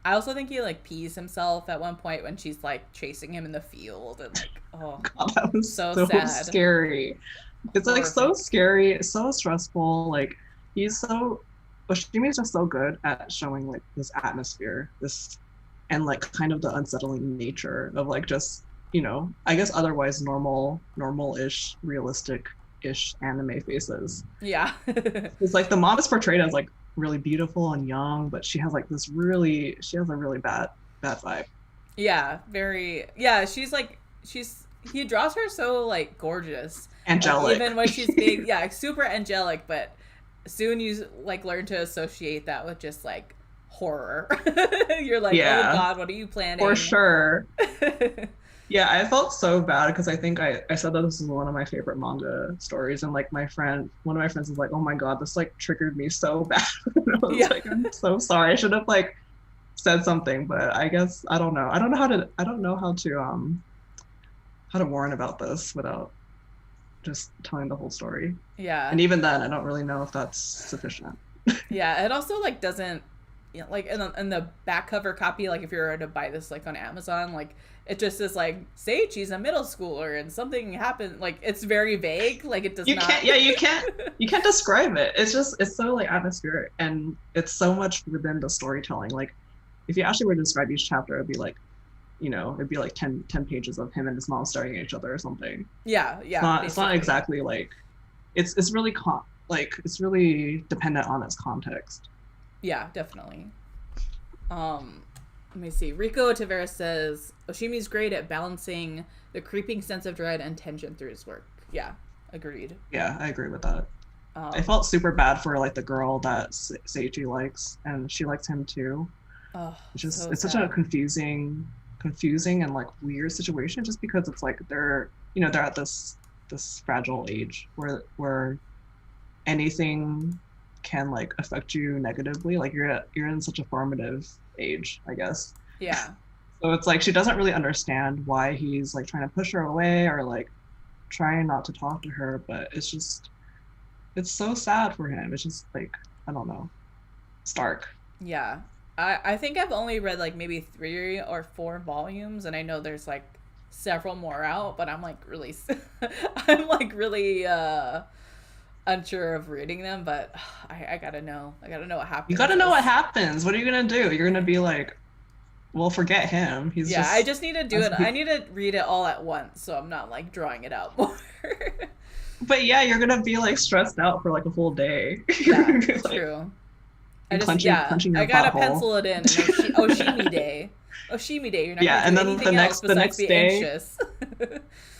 I also think he like pees himself at one point when she's like chasing him in the field, and like, oh, God, that was so so sad. scary. It's like so Horrific. scary, so stressful. Like he's so Oshimi's just so good at showing like this atmosphere, this and like kind of the unsettling nature of like just, I guess otherwise normal-ish, realistic-ish anime faces. Yeah. It's like the mom is portrayed as like really beautiful and young, but she has a really bad vibe. Yeah, very. Yeah, she's like, he draws her so like gorgeous. Like Angelic. even when she's being, yeah, super angelic, but soon you like learn to associate that with just like horror. You're like, oh Yeah, god, what are you for planning? sure. Yeah, I felt so bad because I think I said that this is one of my favorite manga stories, and like one of my friends was like, "Oh my god, this like triggered me so bad." And I was Yeah. like, "I'm so sorry. I should have like said something, but I guess I don't know. I don't know how to warn about this without just telling the whole story. Yeah. And even then, I don't really know if that's sufficient." Yeah, it also like doesn't, like in the back cover copy, like if you were to buy this like on Amazon, like it just is like Seiichi's a middle schooler and something happened. Like it's very vague. Like it does You not. can't, yeah, you can't describe it. It's so like atmospheric, and it's so much within the storytelling. Like if you actually were to describe each chapter, it'd be like, it'd be like 10 pages of him and his mom staring at each other or something. Yeah, It's yeah, not basically. exactly like it's really like it's really dependent on its context. Yeah, definitely. Let me see. Rico Tavera says Oshimi's great at balancing the creeping sense of dread and tension through his work. Yeah, agreed. Yeah, I agree with that. I Um, felt super bad for like the girl that Seiichi likes, and she likes him too. oh, Just so it's such a sad. confusing and like weird situation, just because it's like they're at this fragile age where anything can like affect you negatively. Like you're in such a formative age, I guess. Yeah, So it's like she doesn't really understand why he's like trying to push her away or like trying not to talk to her, but it's so sad for him. It's just like, I don't know, stark. yeah. I think I've only read like maybe 3 or 4 volumes, and I know there's like several more out, but I'm like really, I'm like really unsure of reading them. But I gotta know. I gotta know what You happens. got to know what happens. What are you gonna do? You're gonna be like, well, forget him. He's Yeah, I just just need to do as it. I he, need to read it all at once, so I'm not like drawing it out more. but yeah, you're gonna be like stressed out for like a whole day. You're Yeah, gonna be like true. I and just clenching yeah, clenching I your gotta butthole. pencil it in and Oshimi Day. Oshimi Day, you're not gonna Yeah, do and then anything else the besides next be day, anxious.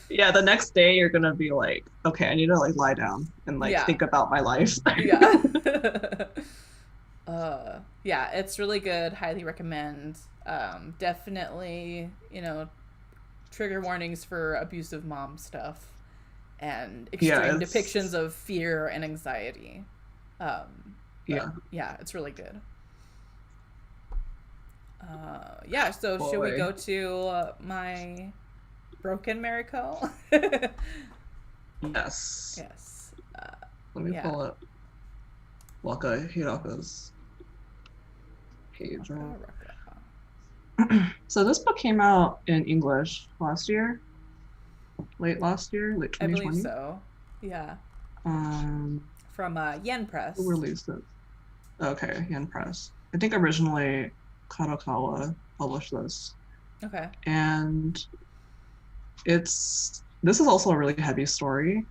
yeah, the next day you're gonna be like, okay, I need to like lie down and like Yeah. think about my life. Yeah. Yeah, it's really good. Highly recommend. Definitely, trigger warnings for abusive mom stuff and Yeah, extreme depictions it's of fear and anxiety. But yeah, yeah, it's really good. Yeah, so should we boy. go to my broken Mariko? Yes. Yes. Let me Yeah. pull up Waka Hiraka's page. Raka, raka. So this book came out in English last year, late I believe 2020. so. Yeah. Um, From Yen who Press. released it? Okay, Yen Press. I think originally Kadokawa published this, Okay. and this is also a really heavy story.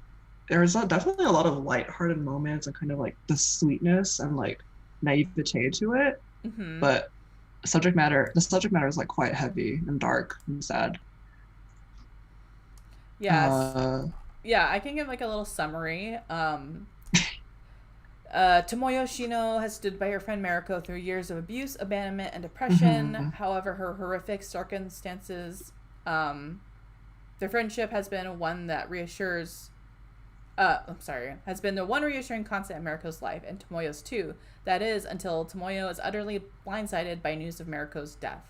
There's definitely a lot of light-hearted moments and kind of like the sweetness and like naivete to it, Mm-hmm. but the subject matter is like quite heavy and dark and sad. Yes. Uh, Yeah, I can give like a little summary. Tomoyo Shino has stood by her friend Mariko through years of abuse, abandonment, and depression. mhm. However, her horrific circumstances, their friendship has been one that reassures. I'm sorry, has been the one reassuring constant in Mariko's life, and Tomoyo's too. That is, until Tomoyo is utterly blindsided by news of Mariko's death.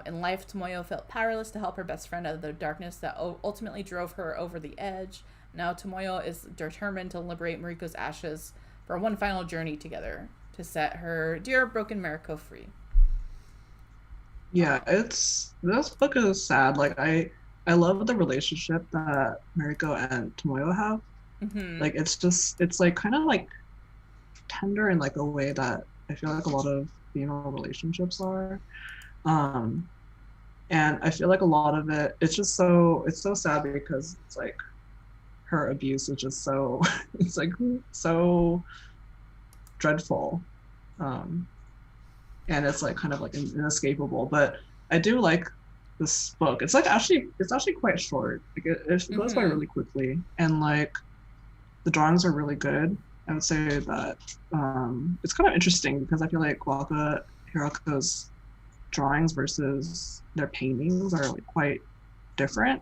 In life, Tomoyo felt powerless to help her best friend out of the darkness that ultimately drove her over the edge. Now, Tomoyo is determined to liberate Mariko's ashes for one final journey together to set her dear broken Mariko free. Yeah, it's this book is sad. Like I love the relationship that Mariko and Tomoyo have. Mm-hmm. Like it's like kind of like tender in like a way that I feel like a lot of female relationships are. Um, and I feel like a lot of it's so sad because it's like her abuse is just so it's like so dreadful. Um, and it's like kind of like inescapable. But I do like this book. It's actually quite short. Like it goes by Mm-hmm. really quickly, and like the drawings are really good. I would say that it's kind of interesting because I feel like Waka Hiraka's drawings versus their paintings are like quite different.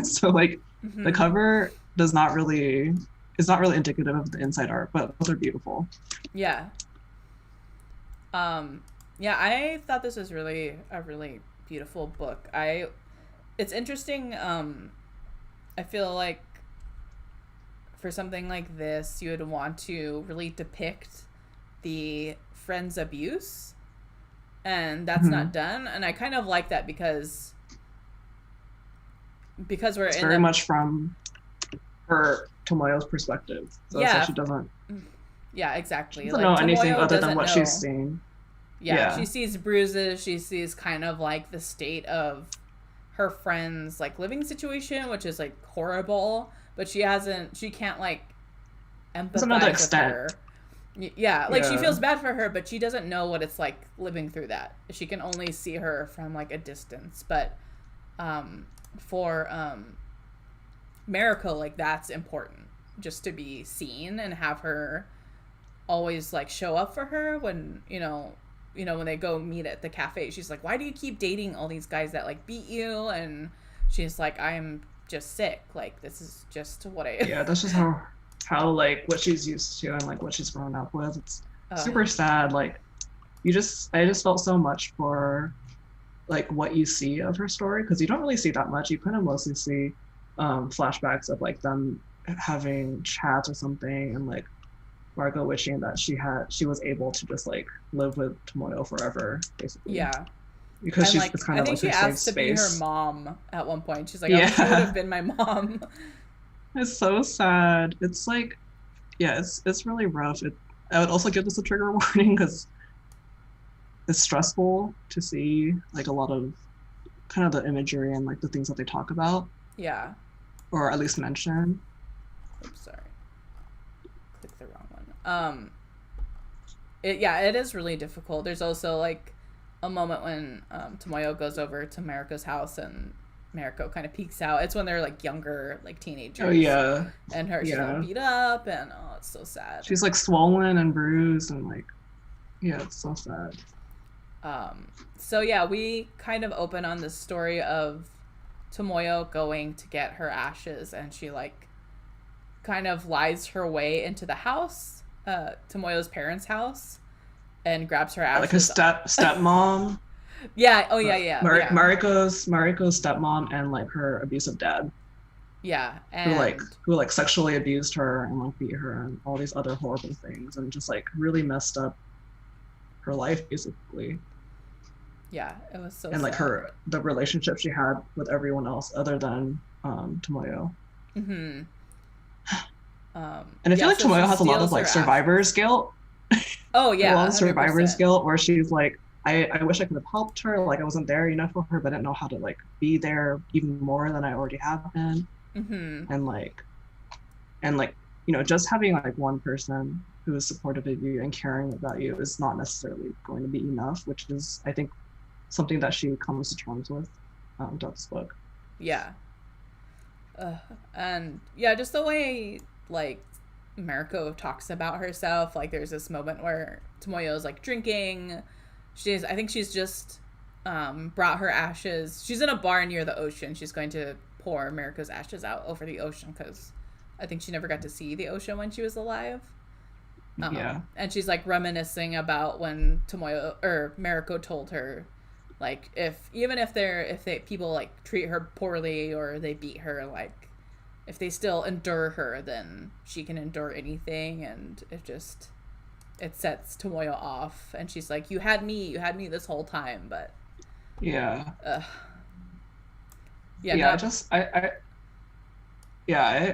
So like the Mm-hmm. cover does not really is not really indicative of the inside art, but those are beautiful. Yeah. Um, yeah, I thought this was really a really beautiful book. It's interesting. I feel like for something like this, you would want to really depict the friend's abuse, and that's Mm-hmm. not done. And I kind of like that because we're It's in very a much from her Tomoyo's perspective. So it's like yeah yeah she exactly doesn't like know anything Tomoyo other than doesn't what she's know. seen. Yeah, Yeah. she sees bruises. She sees kind of like the state of her friend's like living situation, which is like horrible. But she can't like Doesn't know the empathize with extent. her. Yeah, like she Yeah. feels bad for her, but she doesn't know what it's like living through that. She can only see her from like a distance. But for Mariko, like that's important, just to be seen and have her always like show up for her when when they go meet at the cafe. She's like, why do you keep dating all these guys that like beat you? And she's like, I'm just sick, like this is just what I Yeah, that's just how like what she's used to and like what she's grown up with. It's uh, super sad. Like I just felt so much for like what you see of her story because you don't really see that much. You kind of mostly see flashbacks of like them having chats or something and like Margot wishing that she was able to just like live with Tomoyo forever, basically. yeah. Because And like it's kind I of think like she her safe asked to be her space. mom at one point. She's like, I wish you would Yeah. have been my mom. It's so sad. It's like yeah, it's really rough. I would also give this a trigger warning because it's stressful to see like a lot of kind of the imagery and like the things that they talk about, Yeah. or at least mention. Oops, sorry. Click the wrong one. Yeah, it is really difficult. There's also like a moment when Tomoyo goes over to Mariko's house and Mariko kind of peeks out. It's when they're like younger, like Oh teenagers, yeah, and she's all yeah. beat up, and oh, it's so sad. She's like swollen and bruised and like, yeah, it's so sad. So yeah, we kind of open on this story of Tomoyo going to get her ashes, and she like kind of lies her way into the house, Tomoyo's parents' house, and grabs her Like her ashes. stepmom, Yeah. Oh yeah. Yeah. Yeah. Mariko's stepmom, and like her abusive dad, Yeah. who And like sexually abused her and like beat her and all these other horrible things, and just like really messed up her life basically. yeah, it was so And like sad. the relationship she had with everyone else other than Tomoyo. Mm-hmm. And I feel Yeah. like So she Tomoyo has a lot of steals like her ashes. survivor's guilt, Oh a yeah, lot of survivor's 100%. guilt, where she's like, I wish I could have helped her. Like I wasn't there enough for her, but I didn't know how to like be there even more than I already have been. Mm-hmm. And like, just having like one person who is supportive of you and caring about you is not necessarily going to be enough, which is, I think, something that she comes to terms with throughout this book. Yeah. Uh, and yeah, just the way like Mariko talks about herself. Like there's this moment where Tomoyo's like drinking. I think she's just brought her ashes. She's in a bar near the ocean. She's going to pour Mariko's ashes out over the ocean because I think she never got to see the ocean when she was alive. Yeah. And she's like reminiscing about when Tomoyo or Mariko told her, like, if they people like treat her poorly or they beat her, like if they still endure her, then she can endure anything. And it sets Tomoyo off, and she's like, you had me this whole time, but Yeah. uh, yeah, Yeah, not.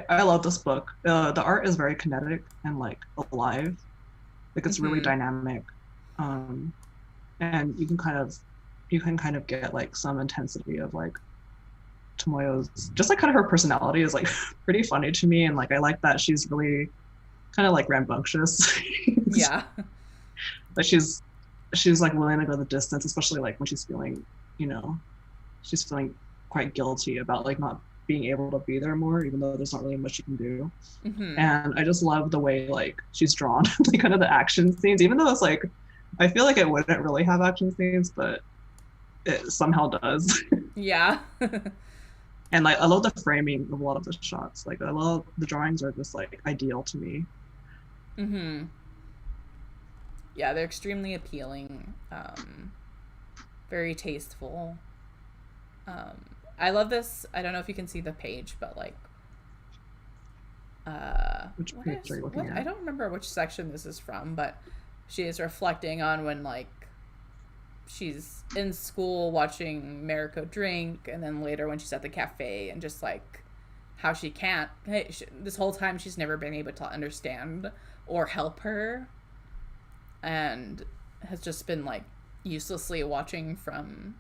I love this book. The art is very kinetic and like alive. Like it's really Mm-hmm. dynamic. Um, and you can kind of get like some intensity of like Tomoyo's, just like kind of her personality is like pretty funny to me, and like I like that she's really kind of like rambunctious. Yeah. But she's like willing to go the distance, especially like when you know, she's feeling quite guilty about like not being able to be there more, even though there's not really much she can do. Mm-hmm. And I just love the way like she's drawn, like kind of the action scenes, even though it's like I feel like it wouldn't really have action scenes, but it somehow does. Yeah. And like I love the framing of a lot of the shots. Like I love the drawings are just like ideal to me. Mm-hmm. Yeah, they're extremely appealing. Very tasteful. I love this. I don't know if you can see the page, but like, Which page are you looking I at? don't remember which section this is from, but she is reflecting on when like she's in school watching Mariko drink, and then later when she's at the cafe, and just like how she can't. This whole time she's never been able to understand or help her, and has just been like uselessly watching from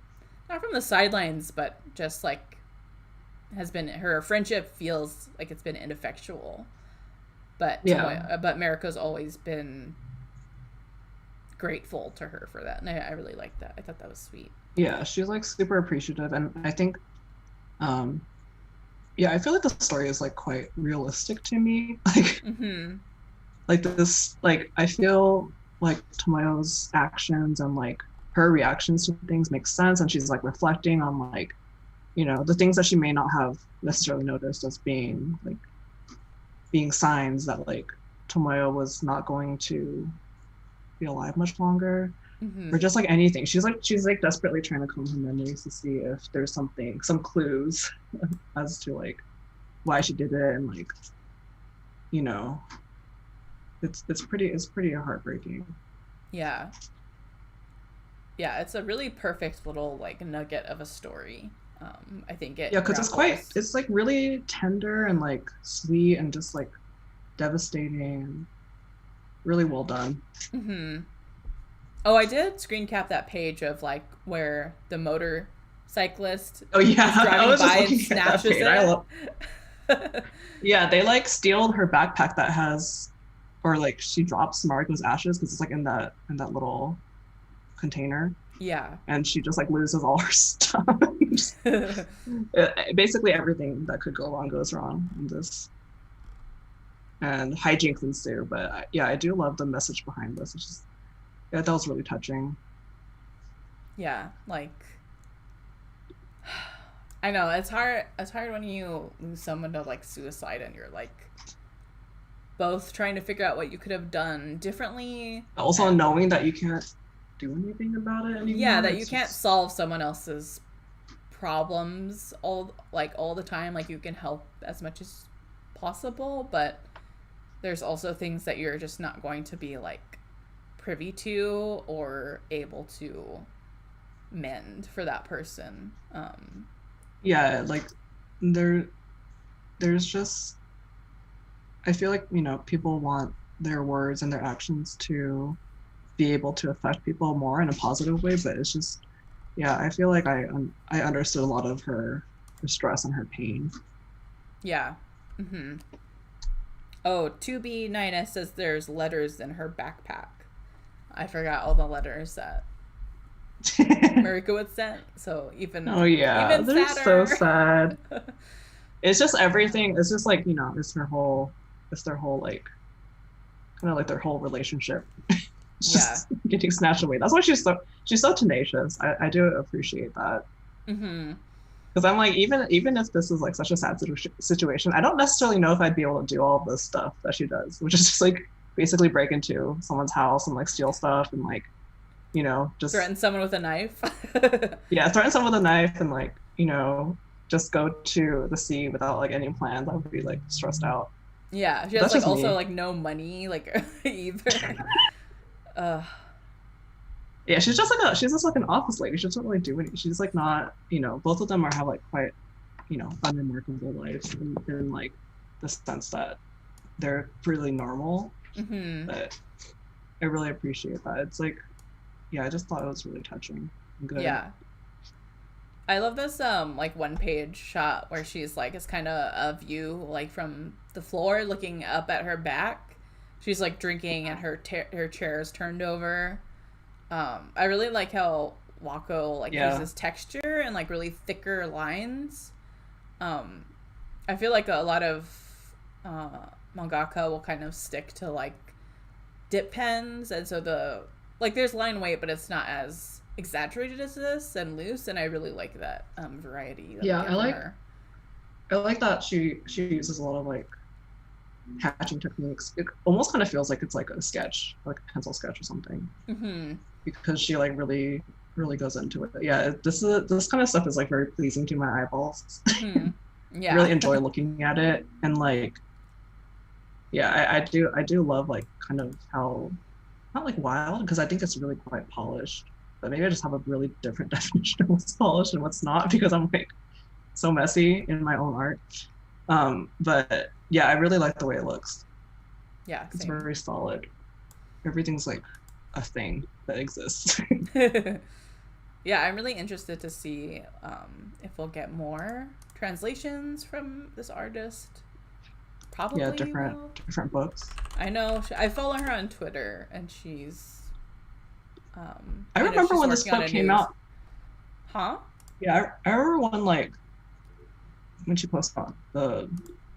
not from the sidelines, but just like has been her friendship feels like it's been ineffectual. Yeah. But Mariko's always been grateful to her for that, and I really liked that. I thought that was sweet. Yeah, she's like super appreciative, and I think um yeah, I feel like the story is like quite realistic to me. Mm-hmm. Like this, like I feel like Tomoyo's actions and like her reactions to things make sense, and she's like reflecting on like, the things that she may not have necessarily noticed as being signs that like Tomoyo was not going to be alive much longer, or Mm-hmm. just like anything. She's like desperately trying to comb her memories to see if there's some clues as to like why she did it, and like, you know, it's pretty heartbreaking. Yeah. Yeah, it's a really perfect little like nugget of a story. I think it Yeah, because grapples. it's like really tender and like sweet and just like devastating, really well done. Mm-hmm. Oh, I did screen cap that page of like where the motorcyclist Oh yeah, is I driving was just by and looking at that snatches page. I it. love. Yeah, they like steal her backpack that has, or like she drops Mariko's ashes because it's like in that little container, Yeah. and she just like loses all her stuff. Basically, everything that could go wrong goes wrong in this, and hijinks ensue. But yeah, I do love the message behind this. It's just yeah, that was really touching. Yeah, like I know it's hard when you lose someone to like suicide and you're like both trying to figure out what you could have done differently Also, and knowing that you can't do anything about it yeah, anymore, that you it's can't just solve someone else's problems all the time, like you can help as much as possible, but there's also things that you're just not going to be like privy to or able to mend for that person. yeah, like there there's just I feel like, people want their words and their actions to be able to affect people more in a positive way, but it's just yeah, I feel like I understood a lot of her stress and her pain. Yeah. Mm-hmm. Oh, 2B9S says there's letters in her backpack. I forgot all the letters that Mariko had sent, so Oh yeah, even they're so sadder. sad. It's just everything. It's just like, it's their whole like kind of like their whole relationship Yeah. just getting snatched away. That's why she's so tenacious. I do appreciate that. Mm-hmm. Because I'm like, even if this is like such a sad situation, I don't necessarily know if I'd be able to do all of this stuff that she does, which is just like basically break into someone's house and like steal stuff and like, just Threaten someone with a knife. yeah, threaten someone with a knife and like, just go to the sea without like any plans. I would be like stressed out. Yeah, she But has that's like just also me. like no money like either. Uh, Yeah, she's just like an office lady. She doesn't really do anything. She's like not, both of them have like quite, unremarkable lives in like the sense that they're really normal. mm-hmm. But I really appreciate that. It's like, yeah, I just thought it was really touching and good. Yeah. I love this like one page shot where she's like it's kind of a view like from the floor looking up at her back. She's like drinking and her chair is turned over. I really like how Wako like Yeah, uses texture and like really thicker lines. Um, I feel like a lot of mangaka will kind of stick to like dip pens, and so like there's line weight, but it's not as exaggerated as this and loose, and I really like that variety that we yeah, get from her. I like that she uses a lot of like hatching techniques. It almost kind of feels like it's like a sketch, like a pencil sketch or something, Mm-hmm. because she like really goes into it. Yeah, this kind of stuff is like very pleasing to my eyeballs. Mm-hmm. I really Yeah. enjoy looking at it, and like yeah, I do love like kind of how not like wild, because I think it's really quite polished. But maybe I just have a really different definition of what's polished and what's not, because I'm like so messy in my own art. But yeah, I really like the way it looks. Yeah. It's Same. very solid. Everything's like a thing that exists. Yeah, I'm really interested to see if we'll get more translations from this artist. Yeah, Probably will. different books. I know. I follow her on Twitter, and I I know remember she's when this working on book a came new. out. Huh? Yeah, I remember when like when she posted on the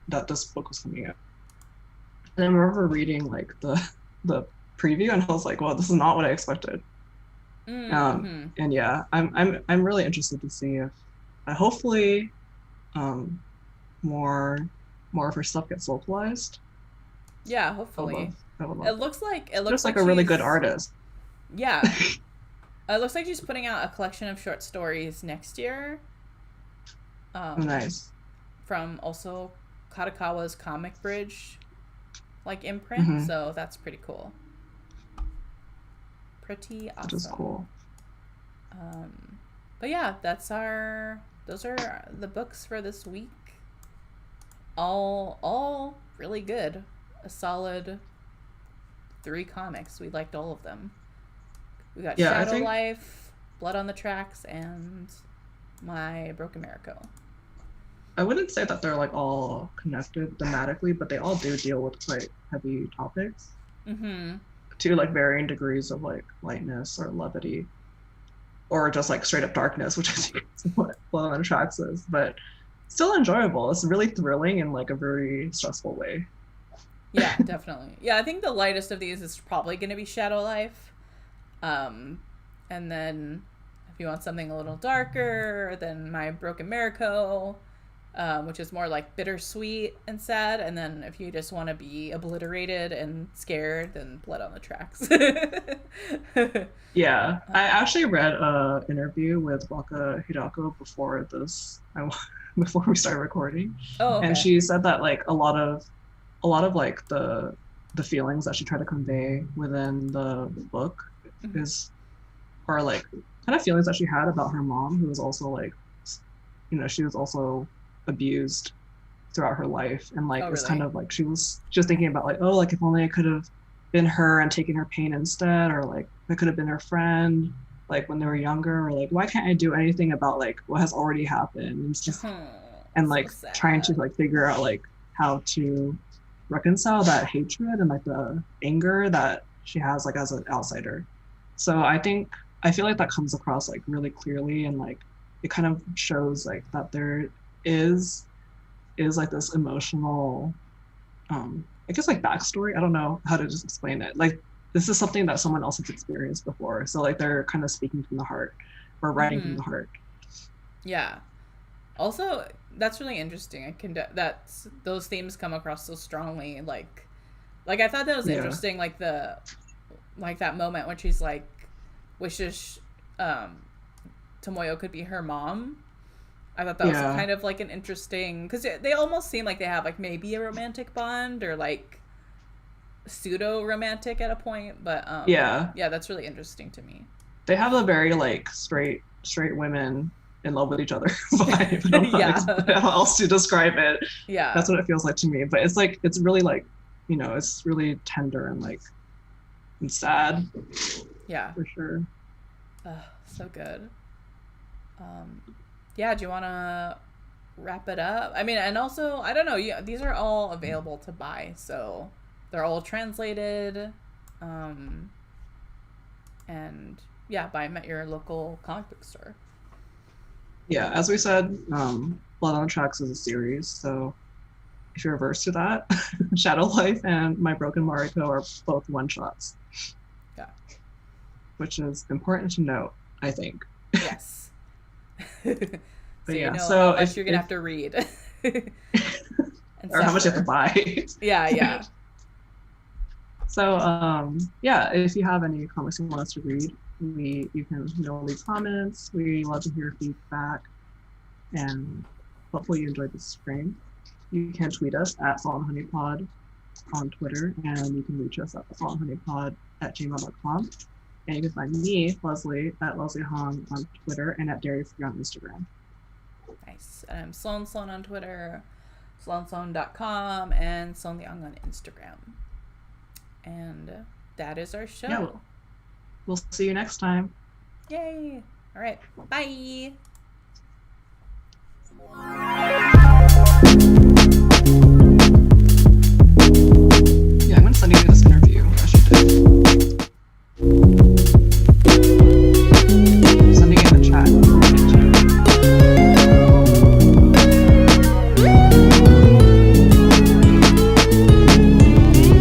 that this book was coming out. And I remember reading like the preview, and I was like, well, this is not what I expected. Mm-hmm. And yeah, I'm really interested to see if hopefully um, more more of her stuff gets localized. Yeah, I would hopefully. love I would love It that. looks like Just like a really good she's artist. yeah. It looks like she's putting out a collection of short stories next year. Um, Nice. from also Katakawa's Comic Bridge like imprint, Hmm. so that's pretty cool. Pretty Which is awesome. cool. But yeah, those are the books for this week. All really good. A solid 3 comics. We liked all of them. We got Yeah, I Shadow think Life, Blood on the Tracks, and My Broken Mariko. I wouldn't say that they're like all connected thematically, but they all do deal with quite heavy topics Mm-hmm. to like varying degrees of like lightness or levity, or just like straight up darkness, which I think is what Blood on the Tracks is. But still enjoyable. It's really thrilling in like a very stressful way. Yeah, definitely. Yeah, I think the lightest of these is probably going to be Shadow Life. Um, and then if you want something a little darker, then My Broken Mariko, which is more like bittersweet and sad. And then if you just want to be obliterated and scared, then Blood on the Tracks. Yeah, I actually read a interview with Waka Hidako before this, before we started recording, Oh, and okay. she said that like a lot of like the feelings that she tried to convey within the book Mm-hmm. is are like kind of feelings that she had about her mom, who was also like, she was also abused throughout her life, and like Oh, it's kind really? of like she was just thinking about like, oh, like if only I could have been her and taken her pain instead, or like I could have been her friend like when they were younger, or like why can't I do anything about like what has already happened, and it's just Oh, and so like trying to sad. like figure out like how to reconcile that hatred and like the anger that she has like as an outsider. So I feel like that comes across like really clearly, and like it kind of shows like that there is like this emotional, I guess like backstory. I don't know how to just explain it. Like this is something that someone else has experienced before. So like they're kind of speaking from the heart or writing from Mm-hmm. the heart. Yeah. Also, that's really interesting. That's those themes come across so strongly. Like I thought that was Yeah. interesting. Like that moment when she's like wishes um, Tomoyo could be her mom. I thought that was Yeah. kind of like an interesting because they almost seem like they have like maybe a romantic bond or like pseudo romantic at a point. But Yeah. yeah, that's really interesting to me. They have a very like straight women in love with each other vibe. I don't know Yeah, how else to describe it. yeah, That's what it feels like to me. But it's like it's really like, it's really tender and like and sad yeah. for sure. So good. Yeah, do you want to wrap it up? I mean, and also, I don't know. These are all available to buy, so they're all translated. Um, and yeah, buy them at your local comic book store. Yeah, as we said, Blood on the Tracks is a series, so if you're averse to that, Shadow Life and My Broken Mariko are both one shots, Yeah. which is important to note, I think. Yes. But So you yeah, know how so much you're gonna if have to read and or how much you have to suffer. buy. Yeah, yeah. So yeah, if you have any comics you want us to read, you can leave comments. We love to hear feedback, and hopefully you enjoyed this stream. You can tweet us at Salt and Honey Pod on Twitter, and you can reach us at saltandhoneypod@gmail.com. And you can find me, Leslie, at Leslie Hong on Twitter and at Dairy Free on Instagram. Nice. And I'm Sloan on Twitter, sloansloan.com, and Sloan Leong on Instagram. And that is our Yeah, show. we'll see you next time. Yay! All right. Bye.